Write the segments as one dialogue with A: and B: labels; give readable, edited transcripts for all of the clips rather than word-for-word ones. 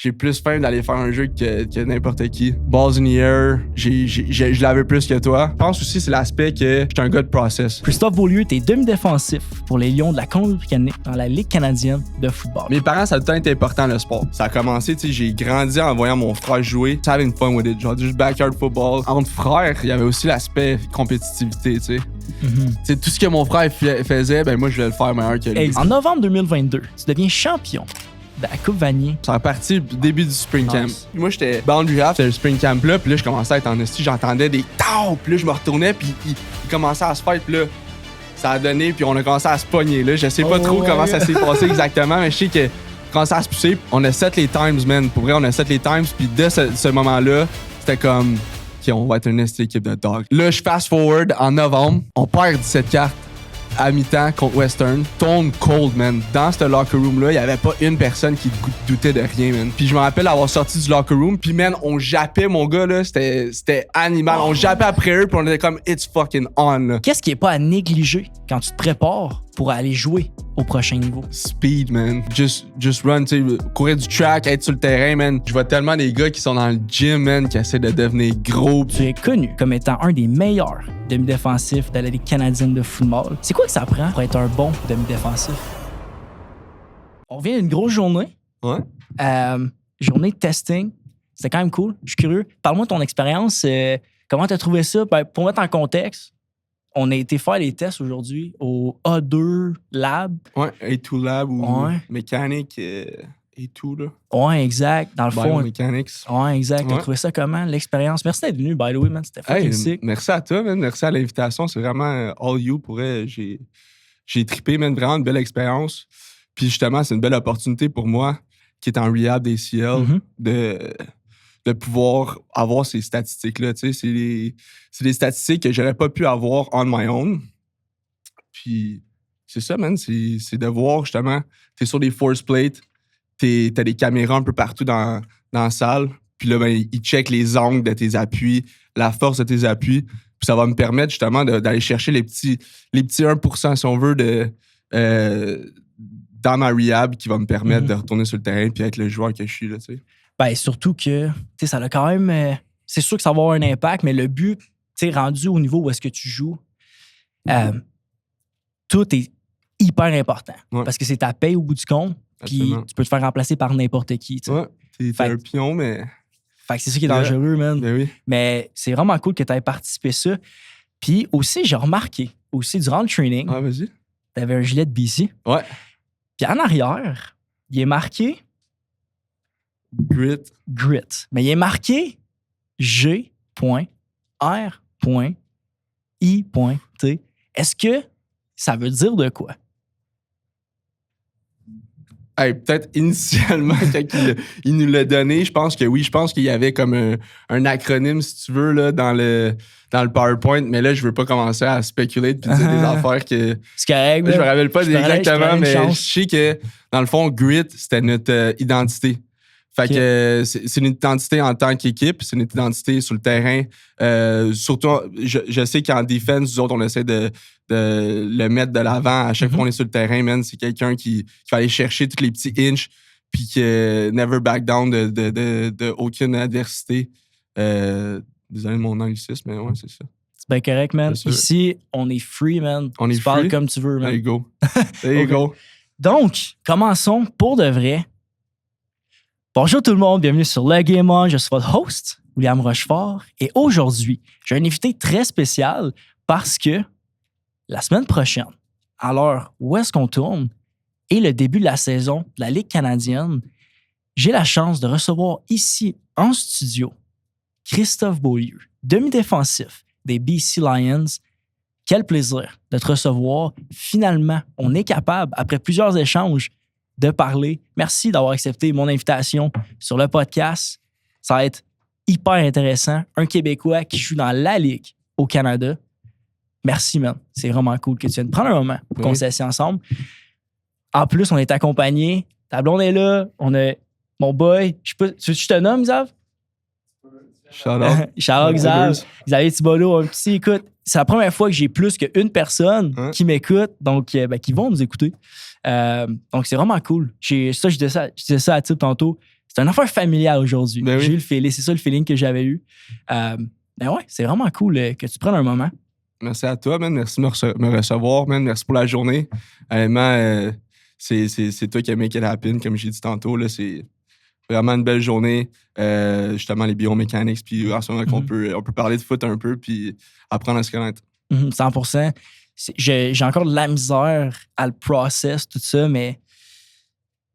A: j'ai plus faim d'aller faire un jeu que n'importe qui. Balls in the air, je l'avais plus que toi. Je pense aussi c'est l'aspect que j'étais un gars de process.
B: Christophe Beaulieu, t'es demi-défensif pour les Lions de la Colombie-Britannique dans la Ligue canadienne de football.
A: Mes parents, ça a tout le temps été important, le sport. Ça a commencé, tu sais, j'ai grandi en voyant mon frère jouer. Having fun with it, genre juste backyard football. Entre frères, il y avait aussi l'aspect compétitivité, tu sais. Tu sais, tout ce que mon frère faisait, ben moi, je voulais le faire meilleur que lui.
B: En novembre 2022, tu deviens champion de la Coupe Vanier.
A: Ça a parti du début du spring camp.
B: Nice.
A: Moi, j'étais boundary half, c'était le spring camp là, puis là, je commençais à être en esti, j'entendais des tao, puis là, je me retournais, puis il commençait à se faire, puis là, ça a donné, puis on a commencé à se pogner, là. Je sais pas trop comment ça s'est passé exactement, mais je sais que quand ça a se pousser, on a set les times, man. Pour vrai, on a set les times, puis dès ce moment-là, c'était comme, OK, on va être une esti équipe de dogs. Là, je fast forward en novembre, on perd 17 cartes à mi-temps contre Western. Stone cold, man. Dans ce locker room-là, il y avait pas une personne qui doutait de rien, man. Puis je me rappelle avoir sorti du locker room, puis man, on jappait, mon gars, là. C'était animal. On jappait après eux, puis on était comme, it's fucking on, là.
B: Qu'est-ce qui est pas à négliger quand tu te prépares pour aller jouer au prochain niveau?
A: Speed, man. Just run, tu sais, courir du track, être sur le terrain, man. Je vois tellement des gars qui sont dans le gym, man, qui essaient de devenir gros.
B: Tu es connu comme étant un des meilleurs demi-défensifs de la Ligue canadienne de football. C'est quoi que ça prend pour être un bon demi-défensif? On revient d'une grosse journée.
A: Ouais.
B: Journée de testing. C'était quand même cool. Je suis curieux. Parle-moi de ton expérience. Comment tu as trouvé ça? Ben, pour mettre en contexte, on a été faire les tests aujourd'hui au A2 Lab.
A: Ouais, A2 Lab ou
B: Ouais.
A: mécanique A2, là.
B: Ouais, exact. Dans le fond.
A: Biomechanics.
B: Ouais, exact.
A: Ouais.
B: T'as trouvé ça comment, l'expérience? Merci d'être venu, by the way, man. C'était fucking sick.
A: Merci à toi, man. Merci à l'invitation. C'est vraiment all you pour elle. J'ai trippé, man. Vraiment une belle expérience. Puis justement, c'est une belle opportunité pour moi, qui est en rehab d'ACL, de pouvoir avoir ces statistiques-là. Tu sais, c'est des statistiques que j'aurais pas pu avoir on my own. Puis c'est ça, man. C'est de voir, justement, t'es sur des force plates, t'as des caméras un peu partout dans la salle. Puis là, ben, ils checkent les angles de tes appuis, la force de tes appuis. Puis ça va me permettre, justement, d'aller chercher les petits 1%, si on veut, dans ma rehab qui va me permettre de retourner sur le terrain puis être le joueur que je suis, là, tu sais.
B: Ben, surtout que, tu sais, ça a quand même. C'est sûr que ça va avoir un impact, mais le but, tu sais, rendu au niveau où est-ce que tu joues, tout est hyper important.
A: Ouais.
B: Parce que c'est ta paye au bout du compte, puis
A: Absolument.
B: tu peux te faire remplacer par n'importe qui, tu sais.
A: Ouais, t'es un pion, mais.
B: Fait que c'est ça qui est dangereux, man.
A: Ben oui.
B: Mais c'est vraiment cool que tu aies participé à ça. Puis aussi, j'ai remarqué, aussi, durant le training,
A: Ah, vas-y.
B: tu avais un gilet de BC.
A: Ouais.
B: Puis en arrière, il est marqué
A: Grit.
B: Grit. Mais il est marqué G.R.I.T. Est-ce que ça veut dire de quoi?
A: Hey, peut-être initialement, quand il nous l'a donné, je pense que oui. Je pense qu'il y avait comme un acronyme, si tu veux, là, dans le PowerPoint. Mais là, je veux pas commencer à spéculer puis dire des affaires que.
B: C'est correct.
A: Là, je me rappelle pas exactement, mais
B: je
A: je sais que, dans le fond, Grit, c'était notre identité. Fait que c'est une identité en tant qu'équipe, c'est une identité sur le terrain. Surtout, je sais qu'en défense, nous autres, on essaie de le mettre de l'avant à chaque fois qu'on est sur le terrain, man. C'est quelqu'un qui va aller chercher tous les petits inches puis qui never back down de aucune adversité. Désolé de mon anglicisme, mais ouais, c'est ça.
B: C'est bien correct, man.
A: C'est sûr.
B: Ici, on est free, man.
A: On est
B: tu parles
A: free?
B: comme tu veux, man.
A: There you go. There you
B: Ok.
A: go.
B: Donc, commençons pour de vrai. Bonjour tout le monde, bienvenue sur Le Game On. Je suis votre host, William Rochefort. Et aujourd'hui, j'ai un invité très spécial parce que la semaine prochaine, à l'heure où est-ce qu'on tourne, et le début de la saison de la Ligue canadienne, j'ai la chance de recevoir ici en studio Christophe Beaulieu, demi-défensif des BC Lions. Quel plaisir de te recevoir. Finalement, on est capable, après plusieurs échanges, de parler. Merci d'avoir accepté mon invitation sur le podcast. Ça va être hyper intéressant. Un Québécois qui joue dans la Ligue au Canada. Merci, man. C'est vraiment cool que tu viennes prendre un moment pour qu'on s'assied ensemble. En plus, on est accompagnés. Ta blonde est là. On a mon boy. Je sais pas, tu veux que je te nomme, Xav?
A: Shout out.
B: Shout out, Xav. Xavier Thibodeau, un petit écoute. C'est la première fois que j'ai plus qu'une personne qui m'écoute, donc qui vont nous écouter. Donc, c'est vraiment cool. Je disais ça à Tip tantôt. c'est une affaire familiale aujourd'hui.
A: Ben oui.
B: J'ai eu le feeling, c'est ça le feeling que j'avais eu. Ben ouais, c'est vraiment cool que tu prennes un moment.
A: Merci à toi, man. Merci de me recevoir, man. Merci pour la journée. Honnêtement, c'est toi qui as make it happen, comme j'ai dit tantôt. Là, c'est vraiment une belle journée. Justement, les biomechanics, puis en ce moment on peut parler de foot un peu, puis apprendre à se connaître.
B: 100%. J'ai encore de la misère à le process, tout ça, mais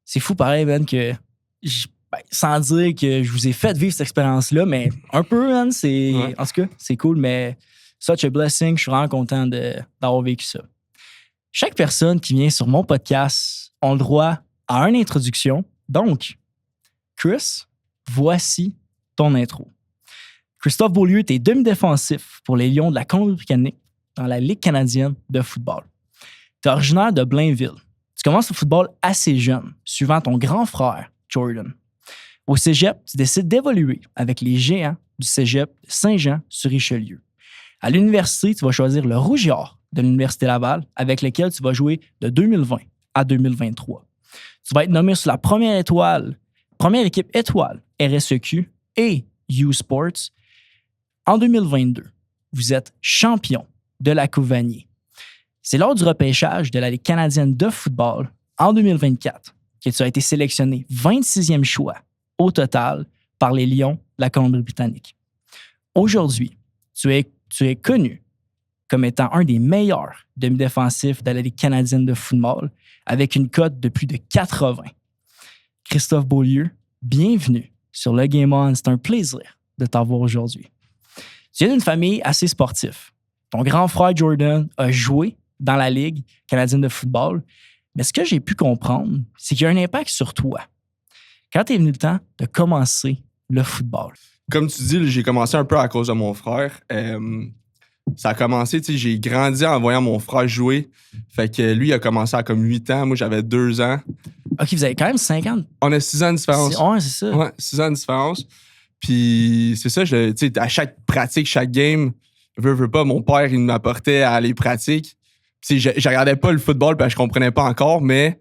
B: c'est fou pareil, man, que sans dire que je vous ai fait vivre cette expérience-là, mais un peu, man, c'est...
A: Ouais.
B: En tout cas, c'est cool, mais such a blessing. Je suis vraiment content d'avoir vécu ça. Chaque personne qui vient sur mon podcast a le droit à une introduction. Donc, Chris, voici ton intro. Christophe Beaulieu, t'es demi-défensif pour les Lions de la Colombie-Britannique dans la Ligue canadienne de football. Tu es originaire de Blainville. Tu commences le football assez jeune, suivant ton grand frère, Jordan. Au cégep, tu décides d'évoluer avec les géants du cégep de Saint-Jean-sur-Richelieu. À l'université, tu vas choisir le Rouge et Or de l'Université Laval, avec lequel tu vas jouer de 2020 à 2023. Tu vas être nommé sur la première équipe étoile RSEQ et U-Sports. En 2022, vous êtes champion de la Coupe Vanier. C'est lors du repêchage de la Ligue canadienne de football en 2024 que tu as été sélectionné 26e choix au total par les Lions de la Colombie-Britannique. Aujourd'hui, tu es connu comme étant un des meilleurs demi-défensifs de la Ligue canadienne de football avec une cote de plus de 80. Christophe Beaulieu, bienvenue sur le Game On. C'est un plaisir de t'avoir aujourd'hui. Tu viens d'une famille assez sportive. Ton grand frère Jordan a joué dans la Ligue canadienne de football, mais ce que j'ai pu comprendre, c'est qu'il y a un impact sur toi. Quand est venu le temps de commencer le football?
A: Comme tu dis, j'ai commencé un peu à cause de mon frère. Ça a commencé, tu sais, j'ai grandi en voyant mon frère jouer. Fait que lui, il a commencé à comme 8 ans. Moi, j'avais 2 ans.
B: OK, vous avez quand même 50.
A: On a 6 ans de différence.
B: Ouais, c'est ça.
A: Ouais, 6 ans de différence. Puis c'est ça, tu sais, à chaque pratique, chaque game, veux pas, mon père, il m'apportait à les pratiques. Puis je regardais pas le football parce que je comprenais pas encore, mais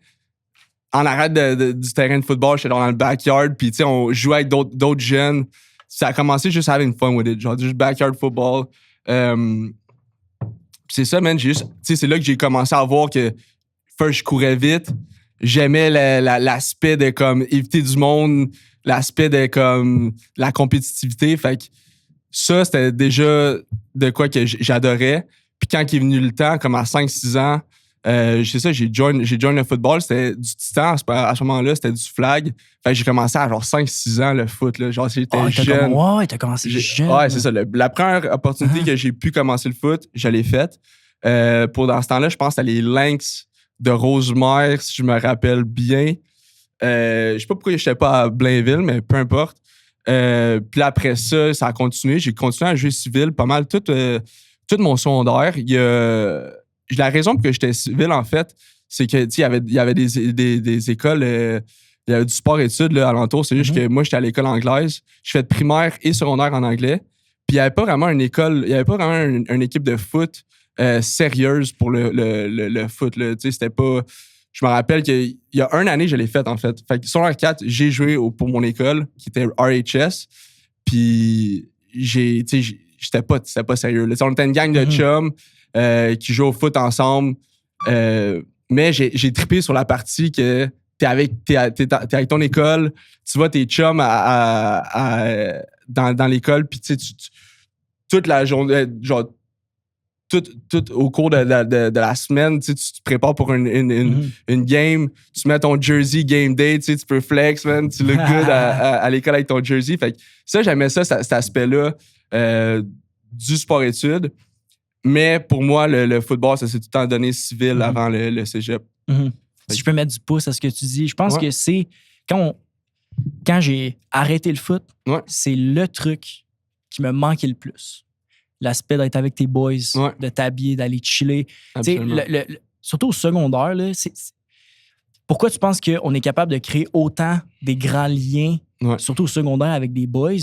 A: en arrêt du terrain de football, j'étais dans le backyard, puis tu sais, on jouait avec d'autres jeunes. Ça a commencé juste having fun with it, genre juste backyard football. C'est ça, man, c'est là que j'ai commencé à voir que first, je courais vite. J'aimais l'aspect de comme éviter du monde, l'aspect de comme la compétitivité. Fait que ça, c'était déjà de quoi que j'adorais. Puis quand il est venu le temps, comme à 5-6 ans, j'ai join le football. C'était du titan. À ce moment-là, c'était du flag. Fait que j'ai commencé à genre 5-6 ans le foot. Là. Genre, j'étais jeune.
B: T'as commencé jeune.
A: Ouais, c'est ça. La première opportunité que j'ai pu commencer le foot, je l'ai faite. Dans ce temps-là, je pense que c'était les Lynx de Rosemère, si je me rappelle bien. Je sais pas pourquoi j'étais pas à Blainville, mais peu importe. Puis après ça, ça a continué. J'ai continué à jouer civil pas mal tout mon secondaire. La raison pour que j'étais civil, en fait, c'est que il y avait des écoles, il y avait du sport-études là, alentour. C'est juste que moi, j'étais à l'école anglaise. Je fais de primaire et secondaire en anglais. Puis il n'y avait pas vraiment une école, il n'y avait pas vraiment une équipe de foot sérieuse pour le foot. Là. C'était pas. Je me rappelle qu'il y a une année, je l'ai faite, en fait. Fait que secondaire 4, j'ai joué pour mon école, qui était RHS. Puis c'était pas sérieux. Là. On était une gang de chums qui jouent au foot ensemble. Mais j'ai trippé sur la partie que t'es avec ton école, tu vois tes chums dans l'école, puis toute la journée, genre, tout au cours de la semaine, tu te prépares pour une game, tu mets ton jersey game day, tu peux flex, man, tu look good à l'école avec ton jersey. Fait que ça, j'aimais ça, cet aspect-là du sport-études. Mais pour moi, le football, ça s'est tout le temps donné civil avant le cégep.
B: Si je peux mettre du pouce à ce que tu dis, je pense que c'est... Quand j'ai arrêté le foot, c'est le truc qui me manquait le plus. L'aspect d'être avec tes boys, de t'habiller, d'aller chiller. Surtout au secondaire, là, pourquoi tu penses qu'on est capable de créer autant des grands liens, surtout au secondaire avec des boys?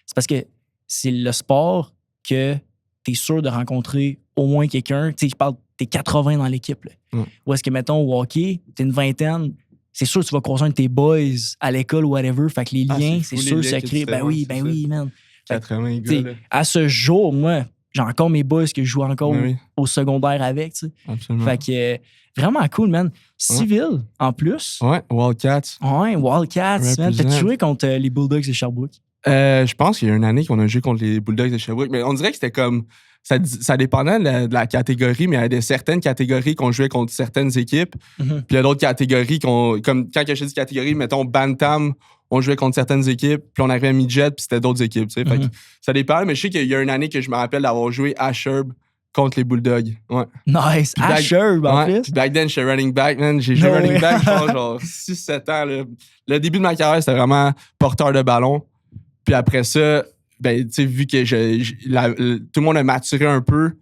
B: C'est parce que c'est le sport que t'es sûr de rencontrer au moins quelqu'un. Tu sais, je parle, t'es 80 dans l'équipe. Ou est-ce que, mettons, au hockey, t'es une vingtaine, c'est sûr, tu vas croiser un de tes boys à l'école ou whatever. Fait que les liens, c'est
A: fou,
B: sûr,
A: les
B: se
A: liens que
B: créent.
A: tu fais,
B: Ben oui,
A: c'est ça.
B: man.
A: 80 gars,
B: T'sais,
A: là.
B: à ce jour, moi, j'ai encore mes boys que je joue encore
A: Oui.
B: au secondaire avec, tu sais.
A: Absolument.
B: Fait que vraiment cool, man. Civil, en plus.
A: Ouais, Wildcats.
B: Ouais, Wildcats, man.
A: Represent.
B: T'as-tu joué contre les Bulldogs de Sherbrooke?
A: Je pense qu'il y a une année qu'on a joué contre les Bulldogs de Sherbrooke, mais on dirait que c'était comme... Ça dépendait de la catégorie, mais il y avait certaines catégories qu'on jouait contre certaines équipes.
B: Mhm.
A: Puis il y a d'autres catégories comme quand je dis catégorie, mettons Bantam, on jouait contre certaines équipes, puis on arrivait à Midget, puis c'était d'autres équipes. Tu sais. Fait que ça dépend, mais je sais qu'il y a une année que je me rappelle d'avoir joué à Sherb contre les Bulldogs. Ouais.
B: Nice. À Sherb, en plus.
A: Puis back then, j'étais running back, man. J'ai joué running back genre 6-7 ans. Là. Le début de ma carrière, c'était vraiment porteur de ballon. Puis après ça, ben, tu sais, vu que tout le monde a maturé un peu,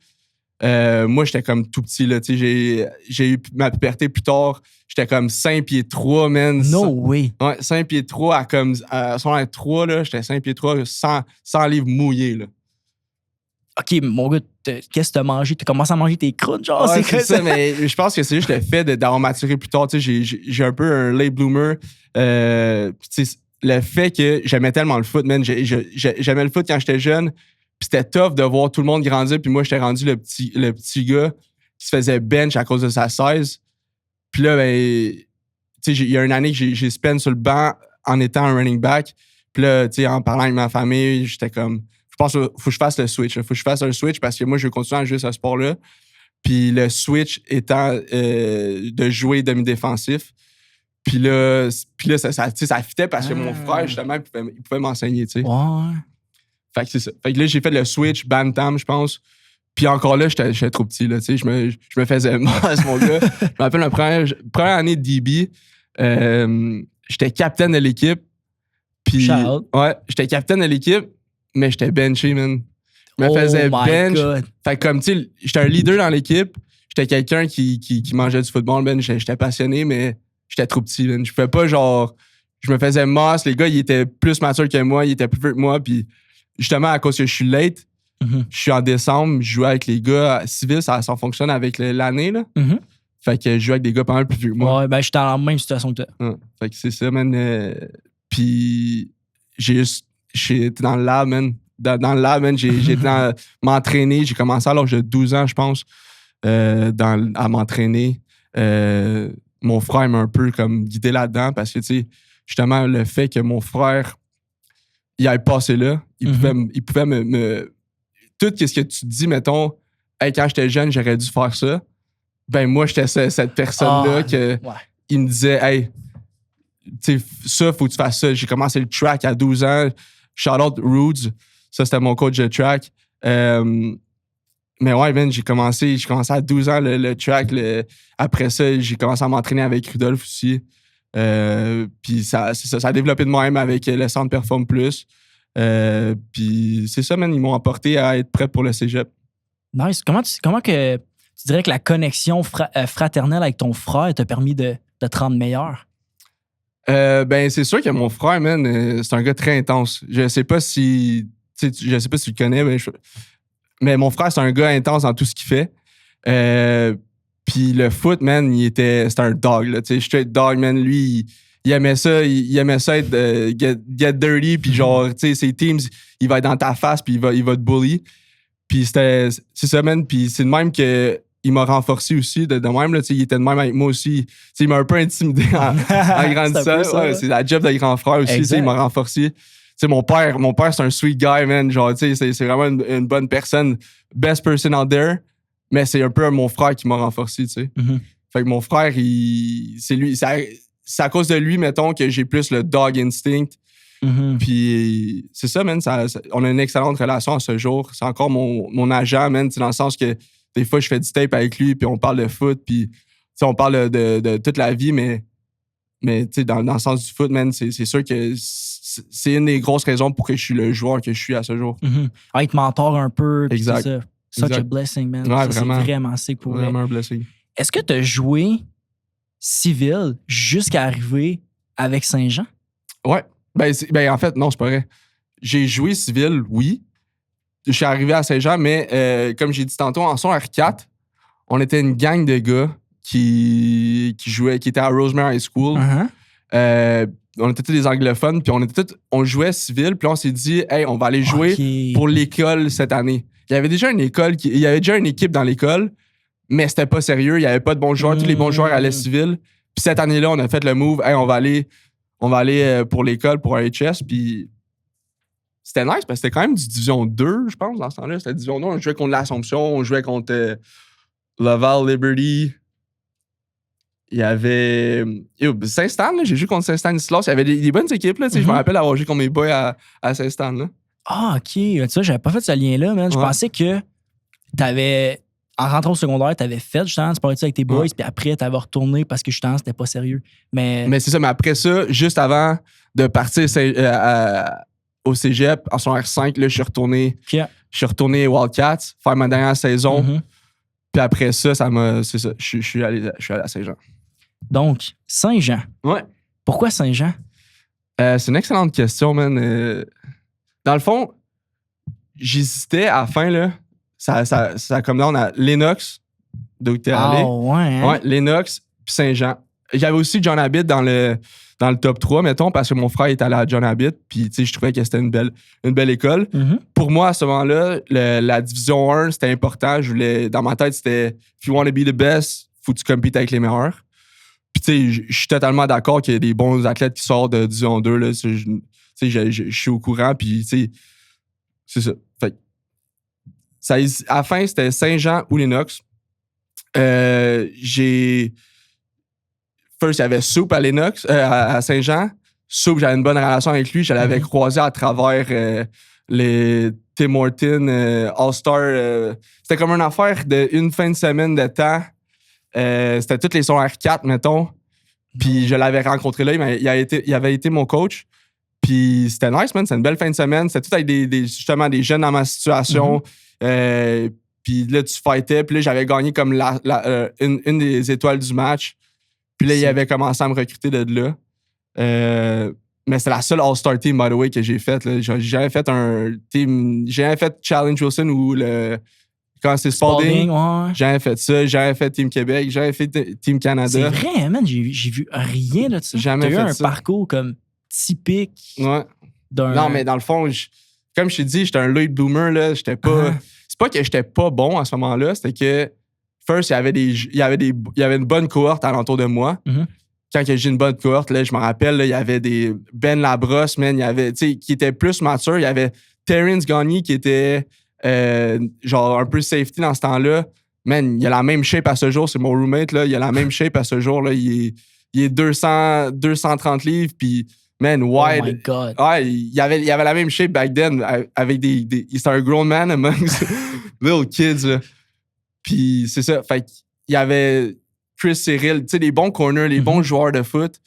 A: moi, j'étais comme tout petit, là. Tu sais, j'ai eu ma puberté plus tard. J'étais comme 5 pieds 3, man.
B: No way.
A: Ouais, 5 pieds 3 à comme... À 3, là, j'étais 5 pieds 3, 100 livres mouillés, là.
B: OK, mon gars, qu'est-ce que t'as mangé? T'as commencé à manger tes croûtes, genre?
A: Ouais, c'est ça, mais je pense que c'est juste le fait d'avoir maturé plus tard. Tu sais, j'ai un peu un late bloomer. Tu sais, le fait que j'aimais tellement le foot, man. J'aimais le foot quand j'étais jeune. Puis c'était tough de voir tout le monde grandir. Puis moi, j'étais rendu le petit gars qui se faisait bench à cause de sa size. Puis là, ben, tu sais, il y a une année que j'ai spend sur le banc en étant un running back. Puis là, tu sais, en parlant avec ma famille, j'étais comme... Je pense qu'il faut que je fasse le switch. Il faut que je fasse un switch parce que moi, je veux continuer à jouer ce sport-là. Puis le switch étant de jouer demi-défensif. Puis là ça fitait parce que mon frère, justement, il pouvait m'enseigner, tu sais.
B: Ouais.
A: Fait que c'est ça. Fait que là, j'ai fait le switch Bantam, je pense. Puis encore là, j'étais trop petit, là, tu sais. Je me faisais masse, mon gars. Je me rappelle la première année de DB, j'étais capitaine de l'équipe. Puis, ouais, j'étais capitaine de l'équipe, mais j'étais benché, man. Je me faisais bench. God. Fait que comme, tu sais, j'étais un leader dans l'équipe. J'étais quelqu'un qui mangeait du football, man. J'étais passionné, mais j'étais trop petit, man. Je pouvais pas, genre... Je me faisais masse. Les gars, ils étaient plus matures que moi. Ils étaient plus vieux que moi. Puis justement, à cause que je suis late, je suis en décembre, je jouais avec les gars civils. Ça fonctionne avec l'année, là. Fait que je jouais avec des gars pas mal plus vieux que moi.
B: Ouais, ben j'étais dans la même situation que toi.
A: Ouais. Fait que c'est ça, man. Puis j'étais dans le lab, man. Dans le lab, man, j'ai été m'entraîner. J'ai commencé à l'âge de 12 ans, je pense, à m'entraîner. Mon frère m'a un peu comme guidé là-dedans parce que, tu sais, justement, le fait que mon frère, il aille passer là, il pouvait me... Tout ce que tu te dis, mettons, hey, quand j'étais jeune, j'aurais dû faire ça. Ben, moi, j'étais cette personne-là il me disait, hey, tu sais, ça, faut que tu fasses ça. J'ai commencé le track à 12 ans. Shout out Roods. Ça, c'était mon coach de track. Mais ouais, man, j'ai commencé à 12 ans le track. Après ça, j'ai commencé à m'entraîner avec Rudolph aussi. Puis ça a développé de moi-même avec le Centre Perform Plus. Puis c'est ça, man, ils m'ont apporté à être prêt pour le cégep.
B: Nice. Comment que tu dirais que la connexion fraternelle avec ton frère t'a permis de te rendre meilleur?
A: Ben, c'est sûr que mon frère, man, c'est un gars très intense. Je sais pas si tu le connais, mais mon frère, c'est un gars intense dans tout ce qu'il fait. Puis le foot, man, c'était un dog, là, tu sais, straight dog, man. Lui, il aimait ça, être get dirty, puis genre, tu sais, ses teams, il va être dans ta face, puis il va te bully. Puis c'est ça, man. Puis c'est de même que il m'a renforcé aussi, de même, là, tu sais, il était de même avec moi aussi. Tu sais, il m'a un peu intimidé en grandissant. C'est la job de grand frère aussi, tu sais, il m'a renforcé. Tu sais, mon père, c'est un sweet guy, man. Genre, tu sais, c'est vraiment une bonne personne. Best person out there. Mais c'est un peu mon frère qui m'a renforcé, tu sais. Fait que mon frère, c'est à cause de lui, mettons, que j'ai plus le dog instinct. Puis c'est ça, man. On a une excellente relation à ce jour. C'est encore mon agent, man. Dans le sens que des fois, je fais du tape avec lui, puis on parle de foot, puis on parle de toute la vie, mais dans le sens du foot, man, c'est sûr que c'est une des grosses raisons pour que je suis le joueur que je suis à ce jour.
B: Il te mentor un peu.
A: Exact.
B: C'est ça. Such a blessing, man.
A: Ouais,
B: vraiment. C'est vraiment sick pour
A: vraiment un blessing.
B: Est-ce que tu as joué civil jusqu'à arriver avec Saint-Jean?
A: Ouais. Ben, en fait, non, c'est pas vrai. J'ai joué civil, oui. Je suis arrivé à Saint-Jean, mais comme j'ai dit tantôt, en son R4, on était une gang de gars qui était à Rosemary High School. On était tous des anglophones, puis on jouait civil, puis on s'est dit, hey, on va aller jouer pour l'école cette année. Il y avait déjà une équipe dans l'école, mais c'était pas sérieux, il y avait pas de bons joueurs, tous les bons joueurs allaient civil. Puis cette année-là, on a fait le move, hey, on va aller pour l'école, pour un HS, puis c'était nice, parce que c'était quand même du Division 2, je pense, dans ce temps-là. C'était Division 2, on jouait contre l'Assomption, on jouait contre Laval, Liberty. Il y avait Saint-Stan, là, j'ai joué contre Saint-Stanislas. Il y avait des bonnes équipes. Là, je me rappelle avoir joué contre mes boys à Saint-Stan. Là.
B: Ah, OK. Tu vois, j'avais pas fait ce lien-là, man. Je pensais que t'avais, en rentrant au secondaire, t'avais fait, justement, tu parlais avec tes boys, puis après, t'avais retourné parce que, justement, c'était pas sérieux. Mais
A: c'est ça, mais après ça, juste avant de partir au cégep, en secondaire 5, là, je suis retourné Wildcats, faire ma dernière saison. Puis après ça, c'est ça. Je suis allé à Saint-Jean.
B: Donc, Saint-Jean.
A: Ouais.
B: Pourquoi Saint-Jean?
A: C'est une excellente question, man. Dans le fond, j'hésitais à la fin, là. Ça comme là, on a Lennox, d'où t'es allé.
B: Ouais, hein?
A: Ouais, Lennox, puis Saint-Jean. J'avais aussi John Abbott dans le top 3, mettons, parce que mon frère est allé à John Abbott, puis je trouvais que c'était une belle école. Pour moi, à ce moment-là, la Division 1, c'était important. Dans ma tête, c'était « If you want to be the best, faut que tu compites avec les meilleurs ». Puis, tu sais, je suis totalement d'accord qu'il y a des bons athlètes qui sortent de Division 2. Là, je suis au courant, puis, tu sais, c'est ça. Fait à la fin, c'était Saint-Jean ou Lennox. First, il y avait Soup à Lennox, à Saint-Jean. Soup, j'avais une bonne relation avec lui. Je l'avais croisé à travers les Tim Hortons All-Star. C'était comme une affaire d'une fin de semaine de temps. C'était toutes les secondaires 4, mettons. Puis je l'avais rencontré là. Il avait été mon coach. Puis c'était nice, man. C'était une belle fin de semaine. C'était tout avec justement des jeunes dans ma situation. Puis là, tu fightais. Puis là, j'avais gagné comme une des étoiles du match. Puis là, il avait commencé à me recruter de là. Mais c'est la seule All-Star team, by the way, que j'ai faite. J'ai jamais fait un team. J'ai jamais fait Challenge Wilson ou quand c'est Spalding.
B: Ouais.
A: J'ai jamais fait ça. J'ai jamais fait Team Québec. J'ai jamais fait Team Canada.
B: C'est vrai, man. J'ai vu rien de ça.
A: Jamais fait
B: eu un
A: ça.
B: parcours comme typique.
A: Ouais. Non, mais dans le fond, comme je t'ai dit, j'étais un late bloomer. Là. J'étais pas. C'est pas que j'étais pas bon à ce moment-là. C'était que first, il y avait une bonne cohorte alentour de moi. Quand j'ai une bonne cohorte, là, je me rappelle, là, il y avait des Ben Labrosse, man, il y avait, qui était plus mature. Il y avait Terrence Gagné qui était genre un peu safety dans ce temps-là. Man, il a la même shape à ce jour. C'est mon roommate, là. Il a la même shape à ce jour. Là. Il est 230 livres, puis man, wide.
B: Oh my God.
A: Ouais, il avait la même shape back then, avec c'était un grown man amongst little kids, là. Puis c'est ça. Fait qu'il y avait Chris Cyril, tu sais, les bons corners, les bons joueurs de foot.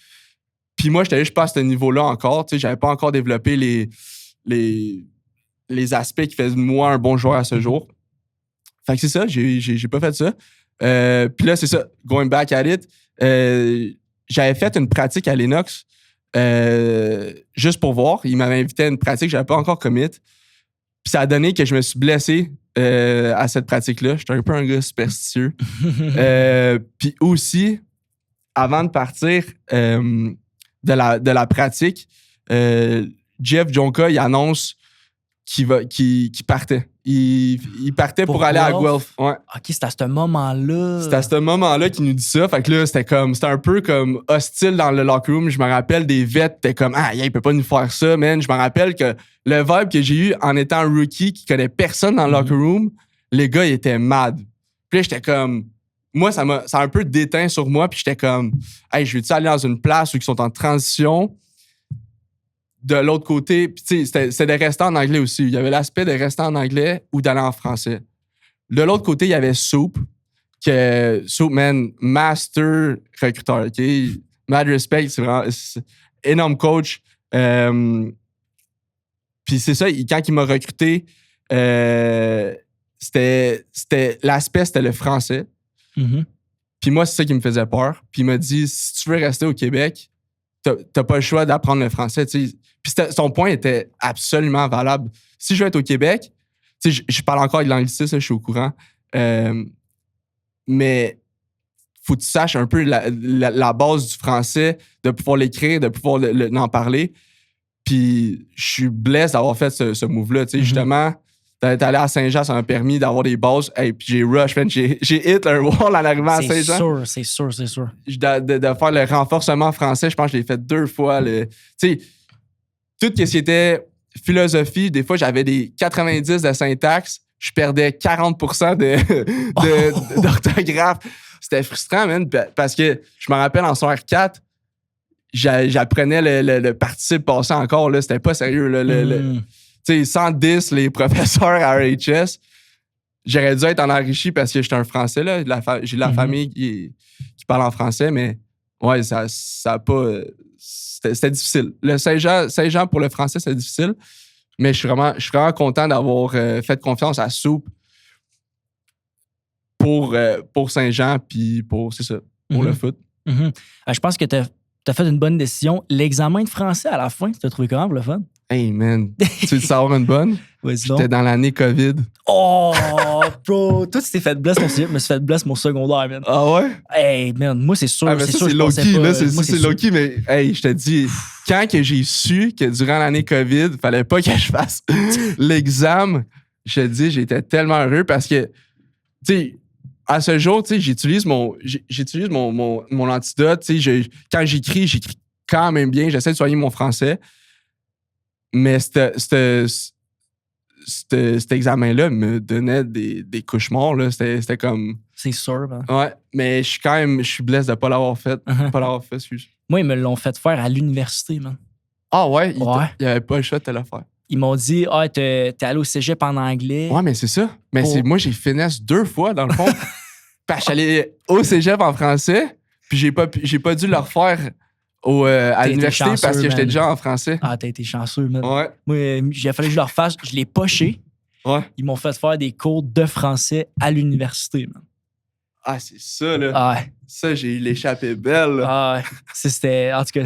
A: Puis moi, j'étais juste pas à ce niveau-là encore. Tu sais, j'avais pas encore développé les aspects qui faisaient de moi un bon joueur à ce jour. Fait que c'est ça, j'ai pas fait ça. Puis là, c'est ça, going back at it, j'avais fait une pratique à Lennox juste pour voir. Il m'avait invité à une pratique, j'avais pas encore commit. Puis ça a donné que je me suis blessé à cette pratique-là. J'étais un peu un gars superstitieux. Puis aussi, avant de partir de la pratique, Jeff Jonka, il annonce qu'il partait. Il partait pour aller à Guelph. Ouais.
B: OK, c'est à ce moment-là.
A: C'est à ce moment-là qu'il nous dit ça. Fait que là, c'était un peu comme hostile dans le locker room. Je me rappelle des vets, t'es comme, il peut pas nous faire ça, man. Je me rappelle que le vibe que j'ai eu en étant un rookie qui connaît personne dans le locker room, les gars, ils étaient mad. Puis là, j'étais comme, moi, ça a un peu déteint sur moi. Puis j'étais comme, je veux-tu aller dans une place où ils sont en transition? De l'autre côté, puis tu sais, c'était des restants en anglais aussi. Il y avait l'aspect de rester en anglais ou d'aller en français. De l'autre côté, il y avait Soup, Soup, man, master recruteur, OK? Mad respect, c'est vraiment énorme coach. Puis c'est ça, quand il m'a recruté, l'aspect, c'était le français. Puis moi, c'est ça qui me faisait peur. Puis il m'a dit, si tu veux rester au Québec, t'as pas le choix d'apprendre le français, tu sais. Puis son point était absolument valable. Si je veux être au Québec, tu sais, je parle encore avec l'anglicisme, je suis au courant. Mais faut que tu saches un peu la base du français, de pouvoir l'écrire, de pouvoir en parler. Puis je suis blessé d'avoir fait ce move-là. Tu sais, justement, d'être allé à Saint-Jean, ça m'a permis d'avoir des bases. Hey, puis j'ai rush, man. J'ai hit un wall en arrivant à Saint-Jean.
B: C'est sûr.
A: De faire le renforcement français, je pense que je l'ai fait 2 fois. Tu sais, tout ce qui était philosophie, des fois, j'avais des 90 de syntaxe. Je perdais 40% d'orthographe. C'était frustrant, man, parce que je me rappelle en soir 4, j'apprenais le participe passé encore. Là, c'était pas sérieux. Tu sais, 110, les professeurs à RHS, j'aurais dû être en enrichi parce que j'étais un Français. Là. J'ai de la famille qui parle en français, mais ouais, ça a pas. C'était difficile. Le Saint-Jean pour le français, c'est difficile. Mais je suis vraiment content d'avoir fait confiance à Soupe pour Saint-Jean, puis pour le foot.
B: Je pense que tu as fait une bonne décision. L'examen de français à la fin, tu as trouvé comment pour le fun?
A: Hey man, tu veux savoir une bonne? J'étais dans l'année COVID.
B: Oh, bro! Toi, tu t'es fait blesser mon cégep, je me suis fait blesser mon secondaire, man.
A: Ah ouais?
B: Hey, man, moi, c'est sûr.
A: C'est sûr, c'est low-key, là. C'est low-key, mais hey, je te dis, quand que j'ai su que durant l'année COVID, il fallait pas que je fasse l'examen, je te dis, j'étais tellement heureux parce que, tu sais, à ce jour, tu sais, j'utilise mon antidote. Tu sais, quand j'écris quand même bien. J'essaie de soigner mon français. Mais cet examen-là me donnait des cauchemars. Là. C'était comme...
B: C'est sûr, man.
A: Ouais, mais je suis blessé de ne pas l'avoir fait. Excuse.
B: Moi, ils me l'ont fait faire à l'université, man.
A: Ah ouais? Il n'y avait pas le choix de te le faire.
B: Ils m'ont dit, t'es allé au cégep en anglais.
A: Ouais, mais c'est ça. Mais moi, j'ai finesse 2 fois, dans le fond. Parce que je suis allé au cégep en français, puis j'ai pas dû le refaire à l'université parce que j'étais déjà en français.
B: Ah, t'as été chanceux, man.
A: Ouais.
B: Moi, il a fallu que je le refasse. Je l'ai poché.
A: Ouais.
B: Ils m'ont fait faire des cours de français à l'université, man.
A: Ah, c'est ça, là.
B: Ah ouais.
A: Ça, j'ai eu l'échappée belle. Là.
B: Ah ouais. En tout cas,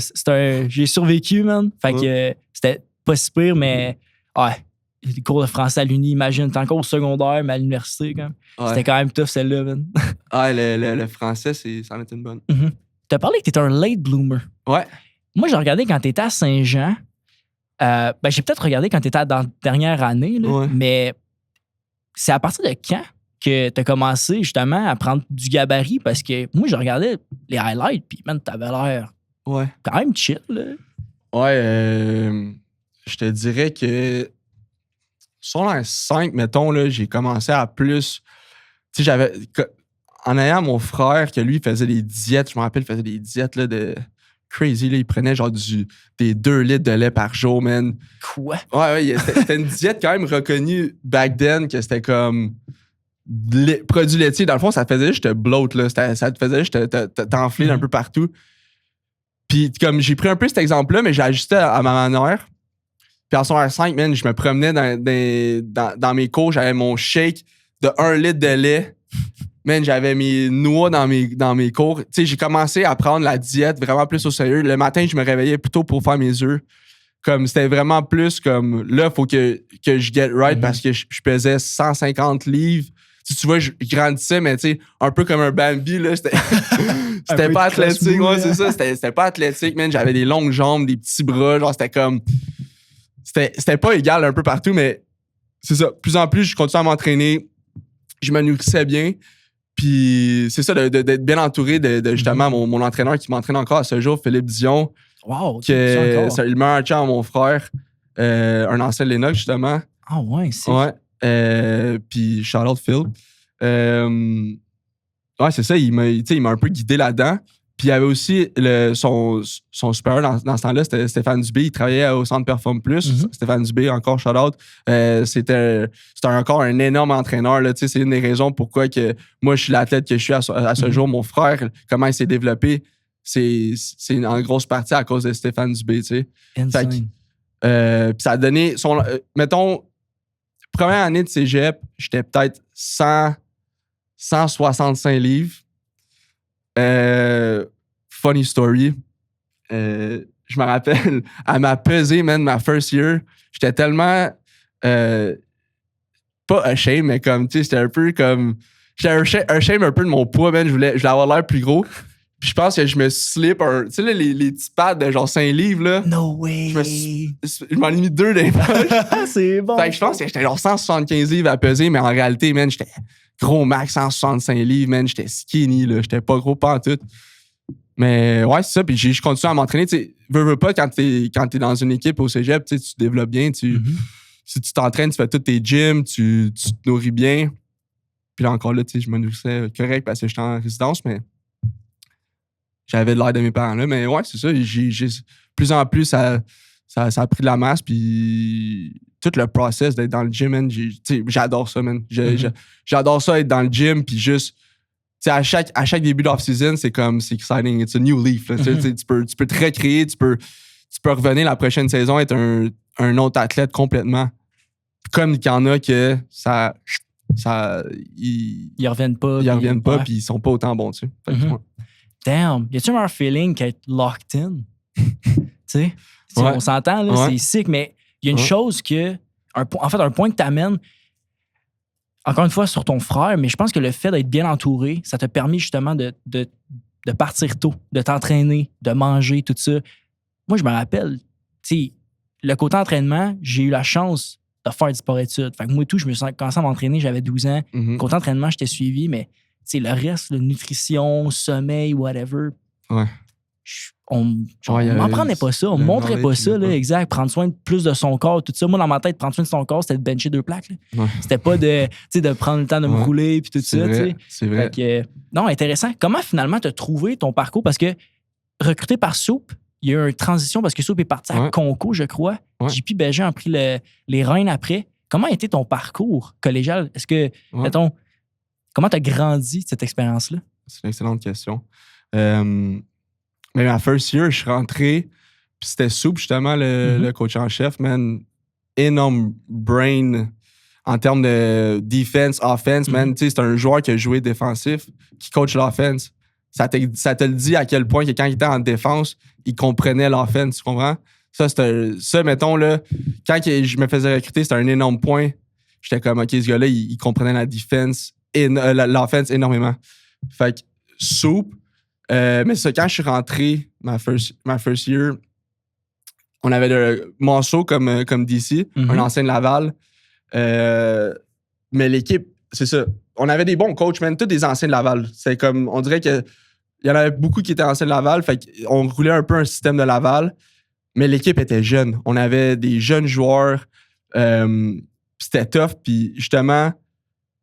B: j'ai survécu, man. Fait que c'était pas si pire, mais ouais. Les cours de français à l'uni, imagine, t'es encore au secondaire, mais à l'université, quand même. Ouais. C'était quand même tough, celle-là, man.
A: Ah, le français, ça en est une bonne.
B: T'as parlé que t'étais un late bloomer.
A: Ouais.
B: Moi, j'ai regardé quand t'étais à Saint-Jean. J'ai peut-être regardé quand t'étais dans la dernière année, là, mais c'est à partir de quand que t'as commencé justement à prendre du gabarit? Parce que moi, je regardais les highlights, puis man, t'avais l'air quand même chill. Là.
A: Ouais, je te dirais que sur la 5, mettons, là, j'ai commencé à plus... Tu sais, en ayant mon frère, que lui, faisait des diètes, je me rappelle, il faisait des diètes là, de crazy. Là, il prenait genre des 2 litres de lait par jour, man.
B: Quoi?
A: Ouais, c'était une diète quand même reconnue back then, que c'était comme produits laitiers. Dans le fond, ça te faisait juste te bloat, là. Ça te faisait juste t'enfler un peu partout. Puis comme j'ai pris un peu cet exemple-là, mais j'ai ajusté à ma manière. Puis en soir 5, man, je me promenais dans mes cours, j'avais mon shake de 1 litre de lait. Man, j'avais mes noix dans mes cours. Tu sais, j'ai commencé à prendre la diète vraiment plus au sérieux. Le matin, je me réveillais plutôt pour faire mes œufs. Comme c'était vraiment plus comme là, il faut que je get right parce que je pesais 150 livres. Tu vois, je grandissais, mais tu sais, un peu comme un Bambi, là. C'était pas athlétique. Ouais, c'est ça. C'était pas athlétique, man. J'avais des longues jambes, des petits bras. Genre, c'était comme. C'était pas égal un peu partout, mais c'est ça. Plus en plus, je continuais à m'entraîner. Je me nourrissais bien. Puis c'est ça, d'être bien entouré de justement mon entraîneur qui m'entraîne encore à ce jour, Philippe Dion.
B: Wow,
A: c'est le meilleur chum à mon frère, un ancien de Lennox, justement.
B: Ah ouais, c'est
A: ouais. Puis shout-out Phil. Ouais, c'est ça, il m'a un peu guidé là-dedans. Puis il y avait aussi son supérieur dans ce temps-là, c'était Stéphane Dubé. Il travaillait au Centre Perform Plus. Stéphane Dubé, encore shout-out. C'était encore un énorme entraîneur. Là, c'est une des raisons pourquoi que moi, je suis l'athlète que je suis à ce jour. Mon frère, comment il s'est développé, c'est en grosse partie à cause de Stéphane Dubé. Puis ça a donné... mettons, première année de cégep, j'étais peut-être 165 livres. Funny story. Je me rappelle, à ma pesée, man, ma first year, j'étais tellement pas ashamed, mais comme, tu sais, c'était un peu comme. j'étais un shame un peu de mon poids, man. Je voulais avoir l'air plus gros. Puis je pense que je me slip tu sais, là, les petits pads de genre 5 livres, là.
B: No way!
A: Je m'en ai mis 2 dans les poches.
B: C'est bon.
A: Fait que je pense que j'étais genre 175 livres à peser, mais en réalité, man, j'étais gros max, 165 livres, man. J'étais skinny, là. J'étais pas gros pantoute. Mais ouais, c'est ça. Puis je continue à m'entraîner. Tu sais, veux pas, quand t'es dans une équipe au cégep, tu te développes bien. Si tu t'entraînes, tu fais tous tes gyms, tu te nourris bien. Puis là, encore là, tu sais, je me nourrissais correct parce que j'étais en résidence, mais j'avais de l'air de mes parents là. Mais ouais, c'est ça. Plus en plus, ça a pris de la masse. Puis tout le process d'être dans le gym, man, j'adore ça, man. J'adore ça, être dans le gym, puis juste... T'sais, à chaque début d'off-season, c'est exciting. It's a new leaf. Là, tu peux te recréer, tu peux revenir la prochaine saison, être un autre athlète complètement. Comme il y en a que
B: ils reviennent pas.
A: Ils reviennent pas, puis ils sont pas autant bons, tu sais.
B: Ouais. Damn, y a-tu un meilleur feeling qu'être locked in? Tu sais, on s'entend, là, c'est sick, mais il y a une chose un point que t'amènes, encore une fois, sur ton frère, mais je pense que le fait d'être bien entouré, ça t'a permis justement de partir tôt, de t'entraîner, de manger, tout ça. Moi, je me rappelle, tu sais, le côté entraînement, j'ai eu la chance de faire du sport-études. Fait que moi et tout, je me suis commencé à m'entraîner, j'avais 12 ans. Côté entraînement, j'étais suivi, mais tu sais, le reste, nutrition, sommeil, whatever.
A: Ouais.
B: On m'en prenait pas ça, on me montrait pas ça, là, exact. Prendre soin plus de son corps, tout ça. Moi, dans ma tête, prendre soin de son corps, c'était de bencher 2 plaques. Là. Ouais. C'était pas de prendre le temps de me rouler puis tout ça.
A: Vrai, c'est vrai.
B: Fait que, non, intéressant. Comment finalement t'as trouvé ton parcours? Parce que recruté par Soup, il y a eu une transition parce que Soup est parti à Conco, je crois. Ouais. JP Bégin a pris les rênes après. Comment a été ton parcours collégial? Est-ce que, mettons, comment t'as grandi de cette expérience-là?
A: C'est une excellente question. Mais ma first year, je suis rentré, puis c'était Soup, justement, le coach en chef, man. Énorme brain en termes de defense, offense, man. Tu sais, c'est un joueur qui a joué défensif, qui coach l'offense. Ça te le dit à quel point que quand il était en défense, il comprenait l'offense, tu comprends? Ça, mettons, là, quand je me faisais recruter, c'était un énorme point. J'étais comme, OK, ce gars-là, il comprenait la defense, l'offense énormément. Fait que Soup, mais ça, quand je suis rentré, ma first year, on avait le Monceau comme DC, un ancien de Laval. Mais l'équipe, c'est ça. On avait des bons coachs, man, tous des anciens de Laval. C'est comme, on dirait qu'il y en avait beaucoup qui étaient anciens de Laval, fait qu'on roulait un peu un système de Laval, mais l'équipe était jeune. On avait des jeunes joueurs, c'était tough, puis justement,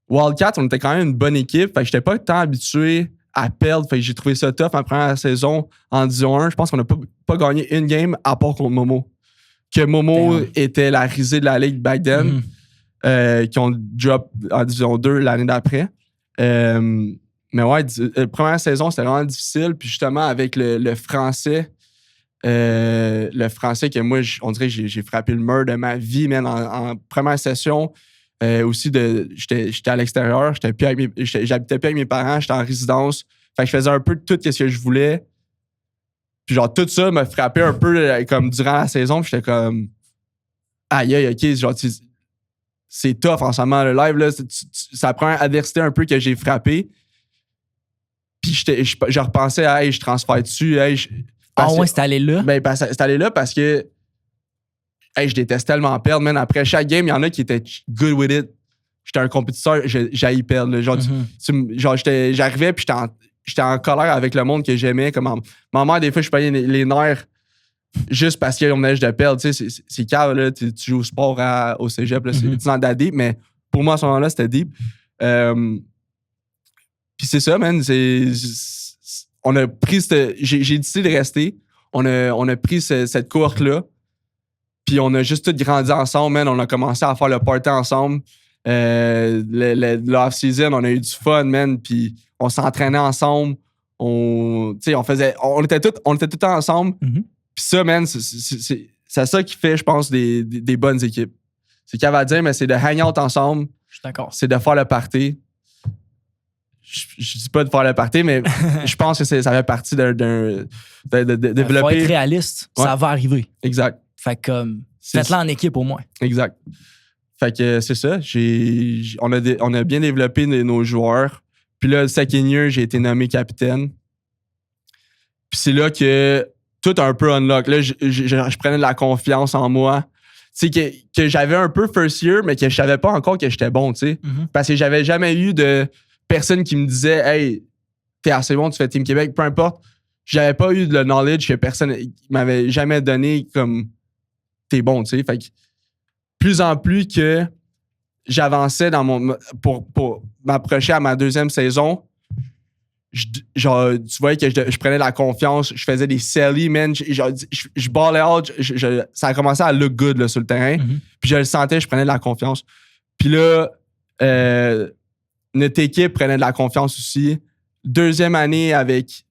A: Wildcats, on était quand même une bonne équipe, fait que j'étais pas tant habitué à perdre. Fait que j'ai trouvé ça tough ma première saison en Division 1. Je pense qu'on n'a pas gagné une game à part contre Momo. Que Momo était la risée de la ligue back then, qui ont drop en Division 2 l'année d'après. Mais ouais, la première saison, c'était vraiment difficile. Puis justement, avec le français, que moi, on dirait que j'ai frappé le mur de ma vie, man, en première session. Aussi, j'étais à l'extérieur, j'habitais plus avec mes parents, j'étais en résidence. Fait que je faisais un peu de tout ce que je voulais. Puis genre, tout ça m'a frappé un peu comme durant la saison. Puis j'étais comme, aïe, OK, genre, c'est tough en ce moment, le live, là. C'est la première adversité un peu que j'ai frappé. Puis je repensais à, hey, je transfère dessus. Hey,
B: c'est allé là?
A: Ben, c'est allé là parce que hey, je déteste tellement perdre, man. Après chaque game, il y en a qui étaient good with it. J'étais un compétiteur, j'haïs perdre. Là. Genre, j'arrivais puis j'étais en colère avec le monde que j'aimais. Comme ma mère, des fois, je payais les nerfs juste parce qu'on venait de perdre. Tu sais, c'est cave, là. Tu joues au sport au cégep, là. C'est dans la deep, mais pour moi, à ce moment-là, c'était deep. Puis c'est ça, man. On a pris j'ai décidé de rester. On a pris cette cohorte-là. Puis on a juste tous grandi ensemble, man. On a commencé à faire le party ensemble. L'off-season, on a eu du fun, man. Puis on s'entraînait ensemble. On était tous ensemble. Puis ça, man, c'est ça qui fait, je pense, des bonnes équipes. C'est qu'à va dire, mais c'est de hang out ensemble.
B: Je suis d'accord.
A: C'est de faire le party. Je dis pas de faire le party, mais je pense que ça fait partie de développer.
B: Faut être réaliste, ça va arriver.
A: Exact.
B: Fait que faites-le en équipe au moins.
A: Exact. Fait que c'est ça. On a bien développé nos joueurs. Puis là, le second year, j'ai été nommé capitaine. Puis c'est là que tout a un peu unlock. Là, je prenais de la confiance en moi. Tu sais, que j'avais un peu first year, mais que je savais pas encore que j'étais bon, tu sais. Parce que j'avais jamais eu de personne qui me disait « Hey, t'es assez bon, tu fais Team Québec. » Peu importe. J'avais pas eu le knowledge que personne m'avait jamais donné comme « T'es bon, tu sais. » Fait que plus en plus que j'avançais pour m'approcher à ma deuxième saison, genre, tu voyais que je prenais de la confiance, je faisais des sellies, man, je ballais out, ça a commencé à look good là, sur le terrain, puis je le sentais, je prenais de la confiance. Puis là, notre équipe prenait de la confiance aussi. Deuxième année avec